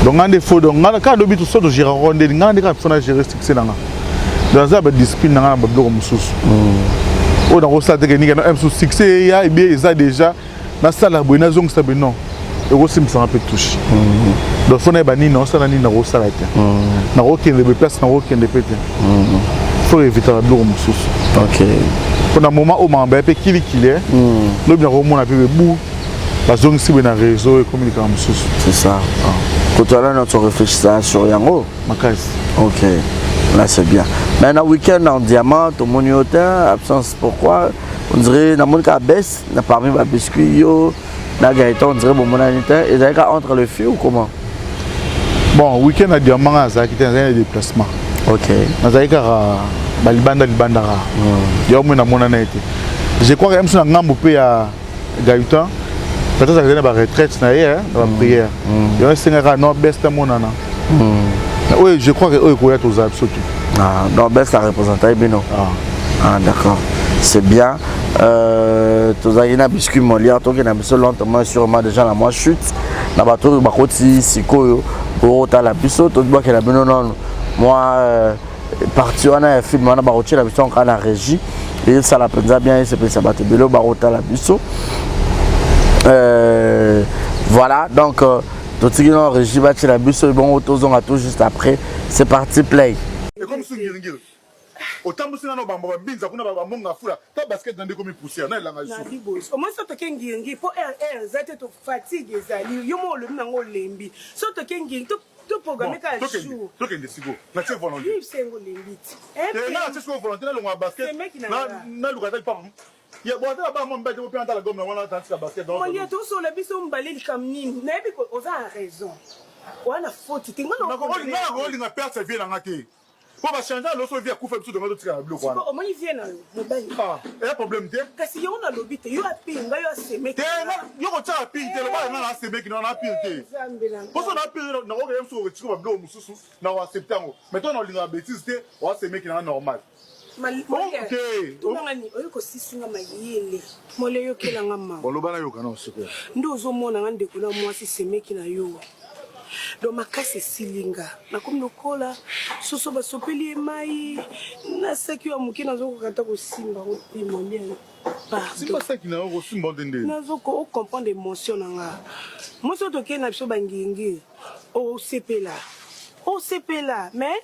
A: donc on défaut donc quand le but ça de gérer rondé on dit qu'on a gérer succès là dans ça ba discipline na ba bloc mususu on a reçu technique na sous succès ya et bien ça déjà na sala boina zong ça non et aussi ça un peu touche donc faut na ba ni non ça na ni na reçu la tête na aucun de place na aucun de pété faut éviter la bloc mususu
B: OK
A: pour un moment au mamba pe kili le bien au monde a peu bou la zone si na réseau et communication mususu
B: c'est ça quand tu as notre réfléchissage sur yango
A: makasi
B: OK là c'est bien. Maintenant week-end en diamant, tout le monde est absence pourquoi on dirait na mon cas baisse, na parmi ma biscuit yo, na Gaëtan on dirait bon mon anita et ça entre le feu ou comment?
A: Bon, week-end à diamant ça qui est un déplacement.
B: OK.
A: Na zaika balibanda libandara. Yo mo na mon anita. Je crois que même sur ngambo pe ya Gaëtan, peut-être ça vient ba retraite na hier, na prière. Yo senga no best monana. Oui, je crois que eux connaissent aux abs surtout.
B: Ah, donc ben ça représente bien. Ah, d'accord. C'est bien. Tous les gens biscuit molière, toi qui n'as pas longtemps sûrement déjà la moi chute. Na bateau ba koti siko au la biso, tout bois qui a bien non. Moi parti on a film on a ba roti la biso en régie et ça la penza bien c'est ça bateau belo ba rota la biso. Voilà, donc tout ce qui est en régie, la bus est bon, autozone à tout juste après. C'est parti, play.
C: Et comme
A: autant que nous avons binza kuna ba monga fula ta basket dans des comme pousser na langa
F: na bibos au moins so to kengi pour zate to fatigue ezali yo mo le nango lembi so to kengi to programme ka jour
A: to kengi sigo na tie volonté
F: vive sengo lembiti
A: na tie sigo volonté na longa basket na lukata pa ya bote ba mo mbete po panta la gomme wana tantika basket donc
F: on y a tout sur le biso mbaleli kamnini na ebi ko oza raison wana faute tingono
A: na ko linga perte vie na ngati pour va changer l'autre vie à couper tout de même tout ça bloc quoi
F: au moins il vient na bain
A: ah et problème té
F: kasi yo na lobite yo apinga yo aseme
A: té yo ko tsa pinga té le ba na aseme ki na pinga té pour ça na pinga na ko yem so ko tiko ba bloc mususu na wa septembre maintenant on linga bêtise té wa aseme ki na normal
F: OK tungani oyiko sisinga mayele mole yo kelanga mama
A: boloba na yo kana osiko
F: ndo ozomona ngande kuna mwasi semeki na yo do makasi silinga na comme lokola soso basopeli mai na seki wa mukina zo kokata ko simba ko timonia
A: simba seki na ko simba ndende
F: na zo ko comprendre émotion nga mo so to ke na biso bangingi o sepela mais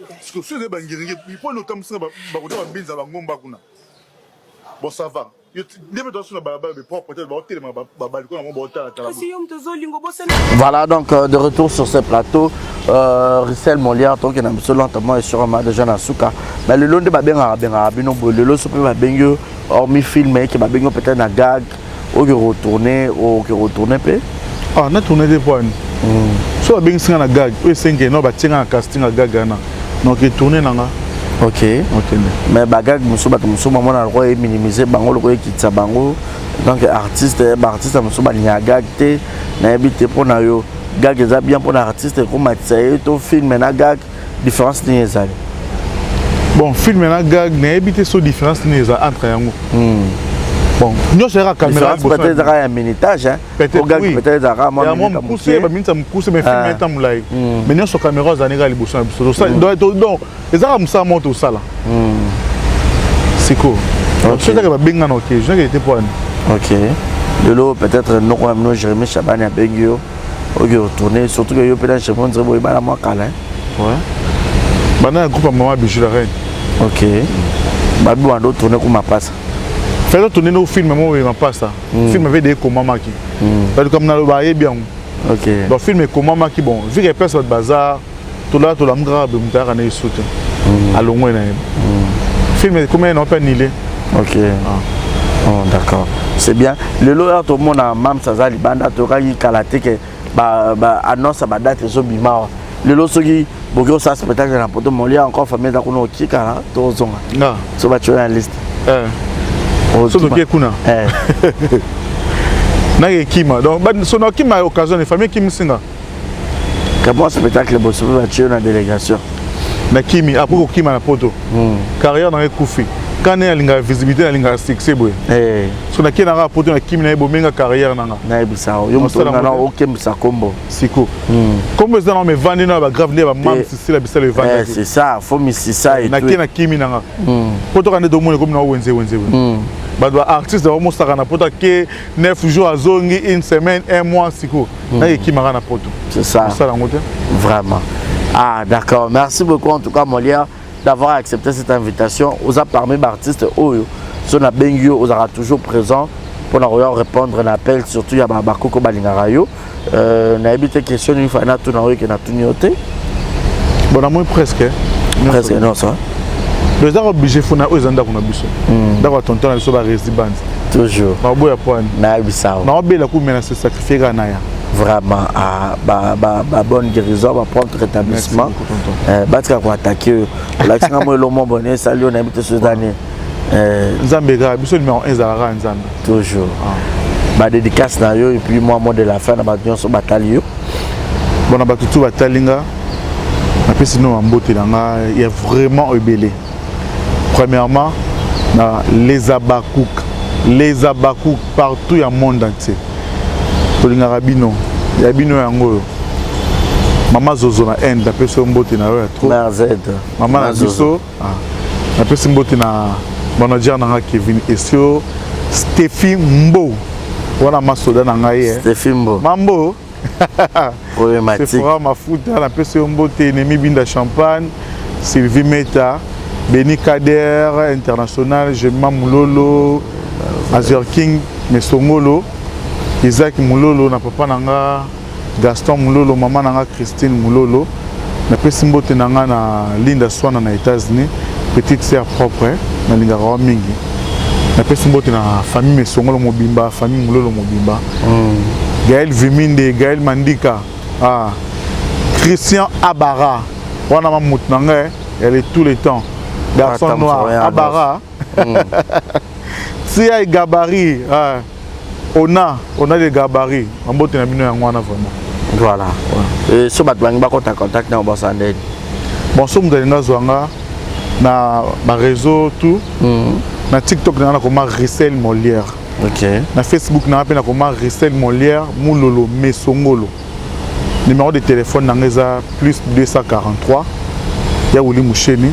A: parce que ce bangiringi il faut notamment ça ba ko ta binza bangomba kuna bon ça va
B: Voilà, donc de retour sur ce plateau, Rissel Molière, donc il y a absolument sur un de Jean Asuka. Mais le long de Babin le long de Babin, hormis filmé, qui Babin peut-être un gag, ou qui retourner,
A: ah, on a tourné des points. So Babin c'est un gag, oui c'est que non, bah tiens un casting à gag donc il tourne là.
B: OK. Mais bagag muso maman na roi minimiser bango le roi kitsa bango donc artiste muso ba nya gag te na habité pour na yo gag eza bien pour artiste comme matsaye to film na gag différence ni ezali
A: bon film na gag na habité so différence ni ezali entre yango bon nous sera caméra
B: peut-être un minutage hein peut-être un moment
A: mais film est moulay mais nous sur caméra za nega liboso donc ezaka musa moto ça là siko c'est ça que ba benga na OK je n'ai été point
B: OK lelo peut-être nous comme nous Jérémy Chabani a bengio OK retourner surtout que yo peut-être chez moi boy bana moi câlin
A: ouais bana groupe maman bijou la reine
B: OK babi wando tourner comme passe
A: faire tourner nos films moi ma passe ça film avec des comment maki parce comme na lo ba bien
B: OK
A: donc film est comment maki bon vu que personne de bazar tout là tout la mgra be mutara na isute alongwe na film est comment on peut niler
B: OK oh d'accord c'est bien le lawyer tout le monde a mam sazali banda to ka yi kalate ke ba annonce ba date zo bima le lo soki bokyo ça spectacle na poto molia encore famille da kuno kika to zonga
A: na
B: so ba journaliste
A: so to kuna na yekima donc so na kima occasion de famille kim singa
B: comment spectacle bo so ba na délégation
A: na kimi après kima na poto carrière na ekufi quand il y a visibilité il y a succès boy so na kina na poto na kimi na bomenga carrière nanga
B: na ebisao yo muto na okemisa kombo
A: siko kombo za na me vandi na ba grave ne ba mam si la bisala vandi
B: c'est ça faut misi ça et
A: na kina kimi nanga poto kana do mone comme na wenze ba do artiste de mo saka na poto ke 9 jours azongi une semaine un mois siko na ekima na poto
B: c'est ça vraiment ah d'accord merci beaucoup en tout cas Molière d'avoir accepté cette invitation aux a parmi d'artistes oyo so na bengio aux aura toujours présent pour na répondre à l'appel surtout ya ba koko balingara yo na habité question une fois na tout na oyo ke na tunyote
A: bon na moi presque
B: non ça
A: les arabes obligé fona ozanda kuna biso d'accord tonton na biso ba résidence
B: toujours
A: ba boya point
B: na bisao
A: na obela ku mena se sacrifier na ya
B: vraiment à bonne guérison va prendre rétablissement battre quoi attaquer l'action moi le monde bonnet salut on habite ce année
A: Nzambe ga biso numéro 1 zalaka Nzambe
B: toujours ba dédicace na yo et puis moi mot de la fin na ba nyonso batalio
A: bon na ba tout batalinga na pesi no mbote nga il y a vraiment ebelé premièrement na les abakouk partout dans le monde entier tolinga rabino ya bino yango mama zozo na end apesi mbote na yo ya trop mama na biso apesi mbote na manager na Kevin Esio Steffi Mbo wana masoda na ngai
B: Steffi Mbo
A: mambo
B: problématique
A: c'est pour mafuta na apesi mbote Nemi Binda Champagne Sylvie Meta, Benny Kader, International, Gemma Moulolo, Azure King, Mesongolo, Isaac Moulolo, na papa nanga, Gaston Moulolo, maman nanga Christine Moulolo, na pesimbote nanga na Linda Swan na États-Unis, petite sœur propre, na Lingarawa Mingi. Na pesimbote na famille Mesongolo Mobimba, famille Moulolo Mobimba. Gaël Viminde, Gaël Mandika, Christian Abara, Wana Moutnanga, elle est tout le temps. Garçon noir, Abara. Si il y a des gabarits, on a des gabarits. On peut tenir bien vraiment.
B: Voilà. Et ce matin, on va contact dans le
A: bon, si vous avez na réseau tout, na TikTok, on a comme Rissel Molière.
B: Ok.
A: Na Facebook, on a comme Rissel Molière, Moulolo, Mesongolo. Numéro de téléphone, on a plus 243. Il y a Ouli Moucheni,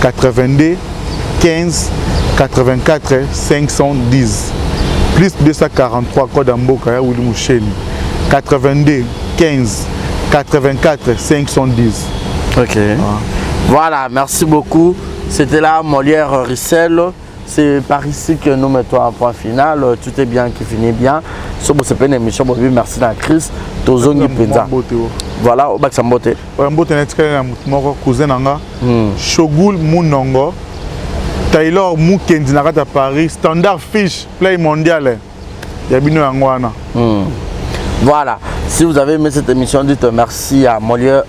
A: 82 15 84 510. Plus 243 code Mboka, il y a Ouli Moucheni, 82 15 84 510.
B: Ok. Voilà, merci beaucoup. C'était là Molière Rissel. C'est par ici que nous mettons un point final. Tout est bien qui finit bien. C'est une émission. Merci à Chris. Tozongi Penza. Voilà, au Baksambote.
A: Mbote na mon cousin nanga. Shogul Munongo. Taylor Mukendi na à Paris. Standard Fish Play Mondial. Yabino Angwana.
B: Voilà. Si vous avez aimé cette émission, dites merci à Molière.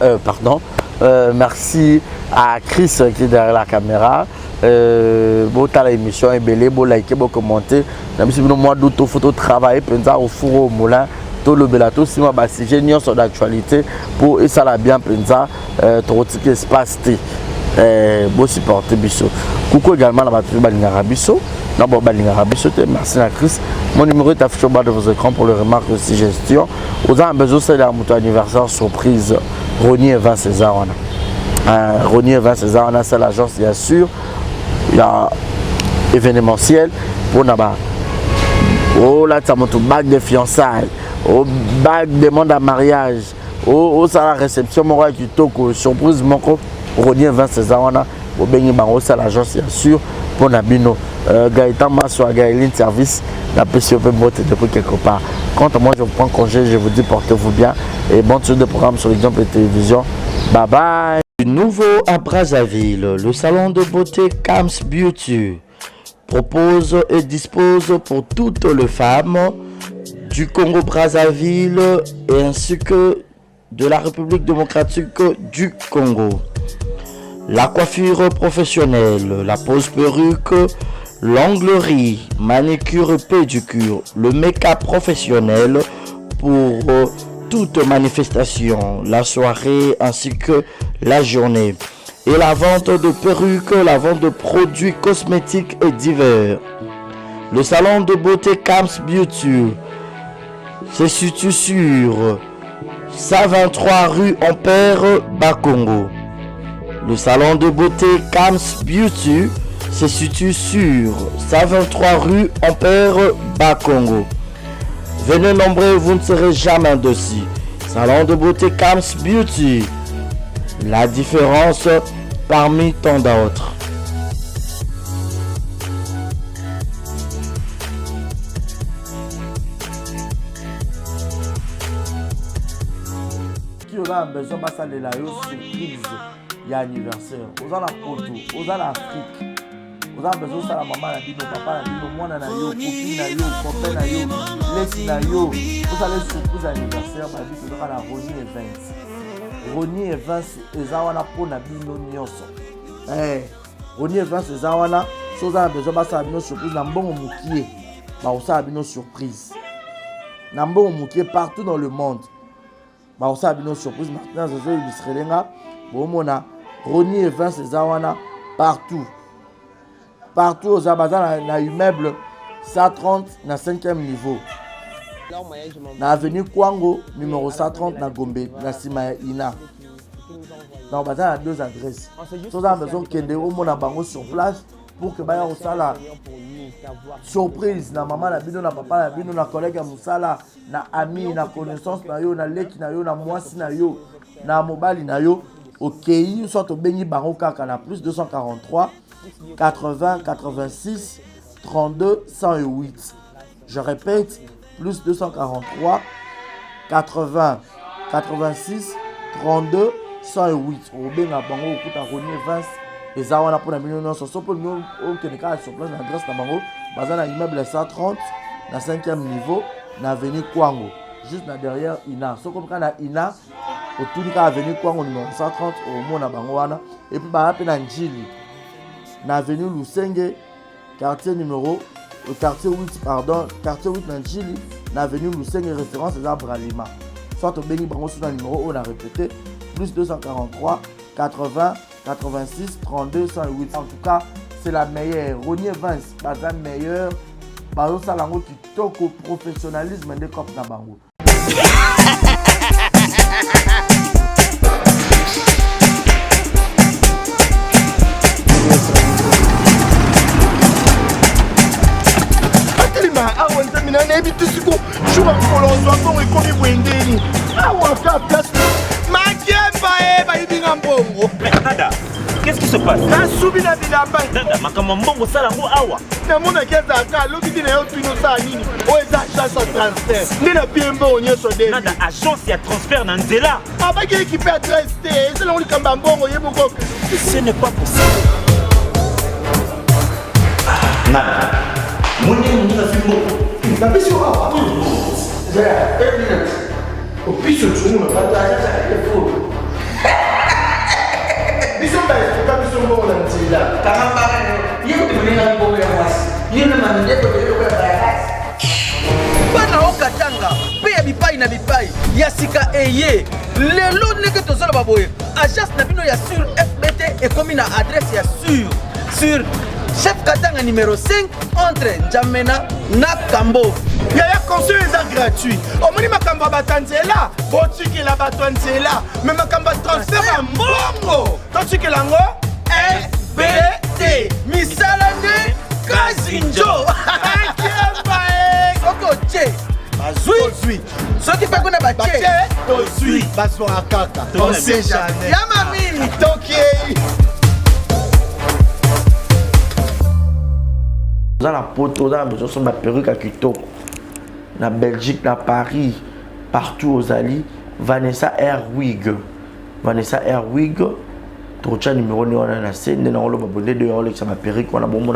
B: Merci à Chris qui est derrière la caméra. Bon, t'as l'émission est belle, bon liker, bon commenter. Même si moi d'autres photos travailler, pensa au four au moulin, tout le belato, si moi bah c'est génial sur l'actualité pour et ça l'a bien pensa, trop de espace T. Bon supporter biso. Coucou également la batterie Balinga Bisso. D'abord Balinga Bisso, merci à Chris. Mon numéro est affiché au bas de vos écrans pour les remarques de suggestions. Vous avez besoin c'est la moto anniversaire surprise Ronier 20 César. Ronier 20 César, on a c'est l'agence bien sûr. Il y a événementiel pour Naba. Oh là, tu as mon bague de fiançailles, oh bague de demande à mariage, oh ça la réception, mon roi qui toque, surprise, mon co, Ronier 20 César, on a au Béni Bango, c'est l'agence bien sûr pour Nabino. Gaëtan Massoua, Gaëline Service, la PCOP Motte depuis quelque part. Quant à moi, je prends congé, je vous dis portez-vous bien et bonne suite de programme sur l'exemple de télévision. Bye bye.
G: Nouveau à Brazzaville, le salon de beauté Kams Beauty propose et dispose pour toutes les femmes du Congo-Brazzaville et ainsi que de la République démocratique du Congo. La coiffure professionnelle, la pose perruque, l'onglerie, manicure et pédicure, le make-up professionnel pour toute manifestation, la soirée ainsi que la journée. Et la vente de perruques, la vente de produits cosmétiques et divers. Le salon de beauté Kams Beauty se situe sur 123 rue Ampère Bakongo. Le salon de beauté Kams Beauty se situe sur 123 rue Ampère Bakongo. Venez nombreux, vous ne serez jamais dessus. Salon de beauté Kams Beauty. La différence parmi tant d'autres.
B: Qui aura besoin de faire la surprise, il y a anniversaire. Aux en Poto, aux en Afrique. Vous avez besoin de la maman, la bino, papa, la bino, moi, na yo, copine, na yo, copain, na yo, laisse na yo. Vous allez surprise anniversaire, ma vie, c'est la Ronier Events. Ronier Events, et Zawana pour na bino nyonso. Ronier Events, et Zawana, si vous avez besoin de faire une surprise, na bon moukier, bah vous avez une surprise. Na bon moukier partout dans le monde. Bah vous avez une surprise. Maintenant, je vais illustrer là. Bon, on a Ronier Events, et Zawana partout. Partout aux Abazans, dans l'immeuble 130, dans le 5e niveau. Dans l'avenue Kwango, numéro 130, dans Gombe, dans Simaya Ina. Dans le bazar, il y a 2 adresses. Si vous avez besoin de au monde sur place pour que vous ayez la surprise. Na maman, na bino, na papa, na bino, na collègue, na na ami, na connaissance, na yo, na leki, na yo, na moisi, na yo, na mobile, na yo. okei soit tobengi bango kaka na plus 243 80 86 32 108. Je répète, plus 243 80 86 32 108. Obenga bango okuta Ronier Vance eza wana pona million non so pour nous okeneka sur place na adresse na bango baza na immeuble 130 na 5e niveau na avenue Kwango juste na derrière Ina. So comme na Ina autour de avenue Kwango numéro 130 au mona bango wana et puis ba na Njili na avenue Lusenge quartier 8 pardon, quartier 8 na Njili na avenue Lusenge référence eza Bralima. Soit au béni bango sur le numéro on a répété plus 243 80 86 32 108. En tout cas, c'est la meilleure. Ronier Vance, baza meilleur. Bazo salango qui toque au professionnalisme de cop na bango.
C: Akelima awa nzamina na ebi tisiko shuka kolonzo bongo ekomi bwendeni. Awa ka place Makemba ba yibinga mbongo.
D: Mais Nada, qu'est-ce qui se passe?
C: Nasubi na bilamba.
D: Nada, makambo mbongo sala ngo awa.
C: Na mona keza ka loki na yo twino sa nini? O eza chance transfert. Ndina biembo nyeso de.
D: Nada, agence ya transfert na nzela.
C: Abaki équipe adresse te, c'est là on likamba mbongo yeboko.
D: Ce n'est pas possible. Nada. Moni na fimbo.
C: Na bisi awa. Ja, 1 minute. O piso tsumu na pata za telefone. Biso ba est biso mbongo na nzela.
H: Kama yeye mwenye mbongo ya mwasi. Yeye manende ko ya baraka.
I: Bana okatanga pe ya bipai na bipai ya sika eye lelo ndenge tozala baboye agence na bino ya sur FBT ekomi na adresse ya sur chef Katanga numéro 5 entre Njamena na Kambo.
C: Yaya conseil est gratuit. Omoni makamba batanzela, botiki la batanzela, mais makamba transfert ya mbongo. Totiki lango
I: FBT misala de Kazinjo. Koko che azui soki pe kuna bache
C: tozui basora kaka. On sait jamais.
I: Ya mami
C: Toki.
B: Dans la poto, dans la maison, sur ma perruque à Kitoko. Na Belgique, na Paris, partout aux alliés. Vanessa Airwig. Vanessa Airwig. Trocha numéro 9 on a na scène. Nous avons le de Rolex sur ma perruque. On a bon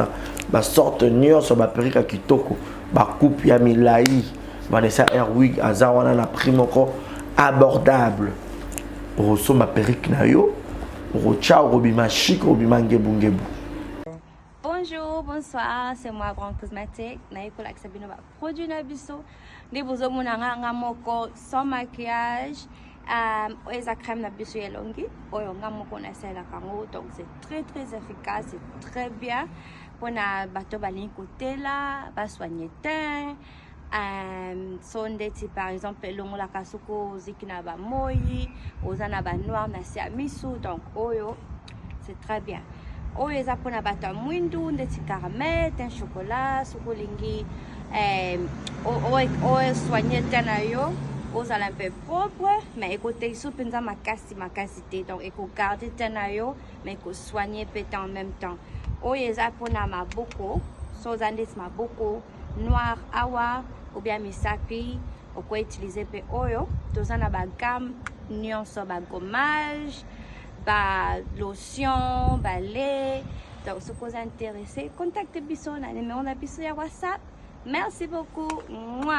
B: ma sorte nion sur ma perruque à Kitoko. Ma coupe ya milai. Vanessa Airwig. Azar on a na prix encore abordable. Rosso ma perruque na yo. Rocha robima chic robima ngebu.
E: Bonjour, bonsoir, c'est moi Grand Cosmétique. Naïko la Sabino va produire na biso. Des beaux hommes nga moko sans maquillage. Eza crème na biso yelongi. Oyo nga moko na sela kango. Donc c'est très efficace, c'est très bien. Pour na bato balin côté là, ba soigner teint. Sondeti par exemple longo la kasuko zikina ba moyi, ozana ba noir na siamisu. Donc oyo c'est très bien. Oyo eza pona bata mwindu ndeti caramel, teint chocolat, sukolingi o soigner tena yo, ozala un peu propre, mais écoutez iso penza makasi te. Donc eko garder tena yo, mais eko soigner peut en même temps. Oyo eza pona maboko, so zandeti maboko noir awa ou bien misapi, oko utiliser pe oyo, tozana ba gamme nyonso ba gommage, ba lotion, ba lait. Donc, si vous êtes intéressé, contactez Bisso, on a le numéro de Bisso et WhatsApp. Merci beaucoup.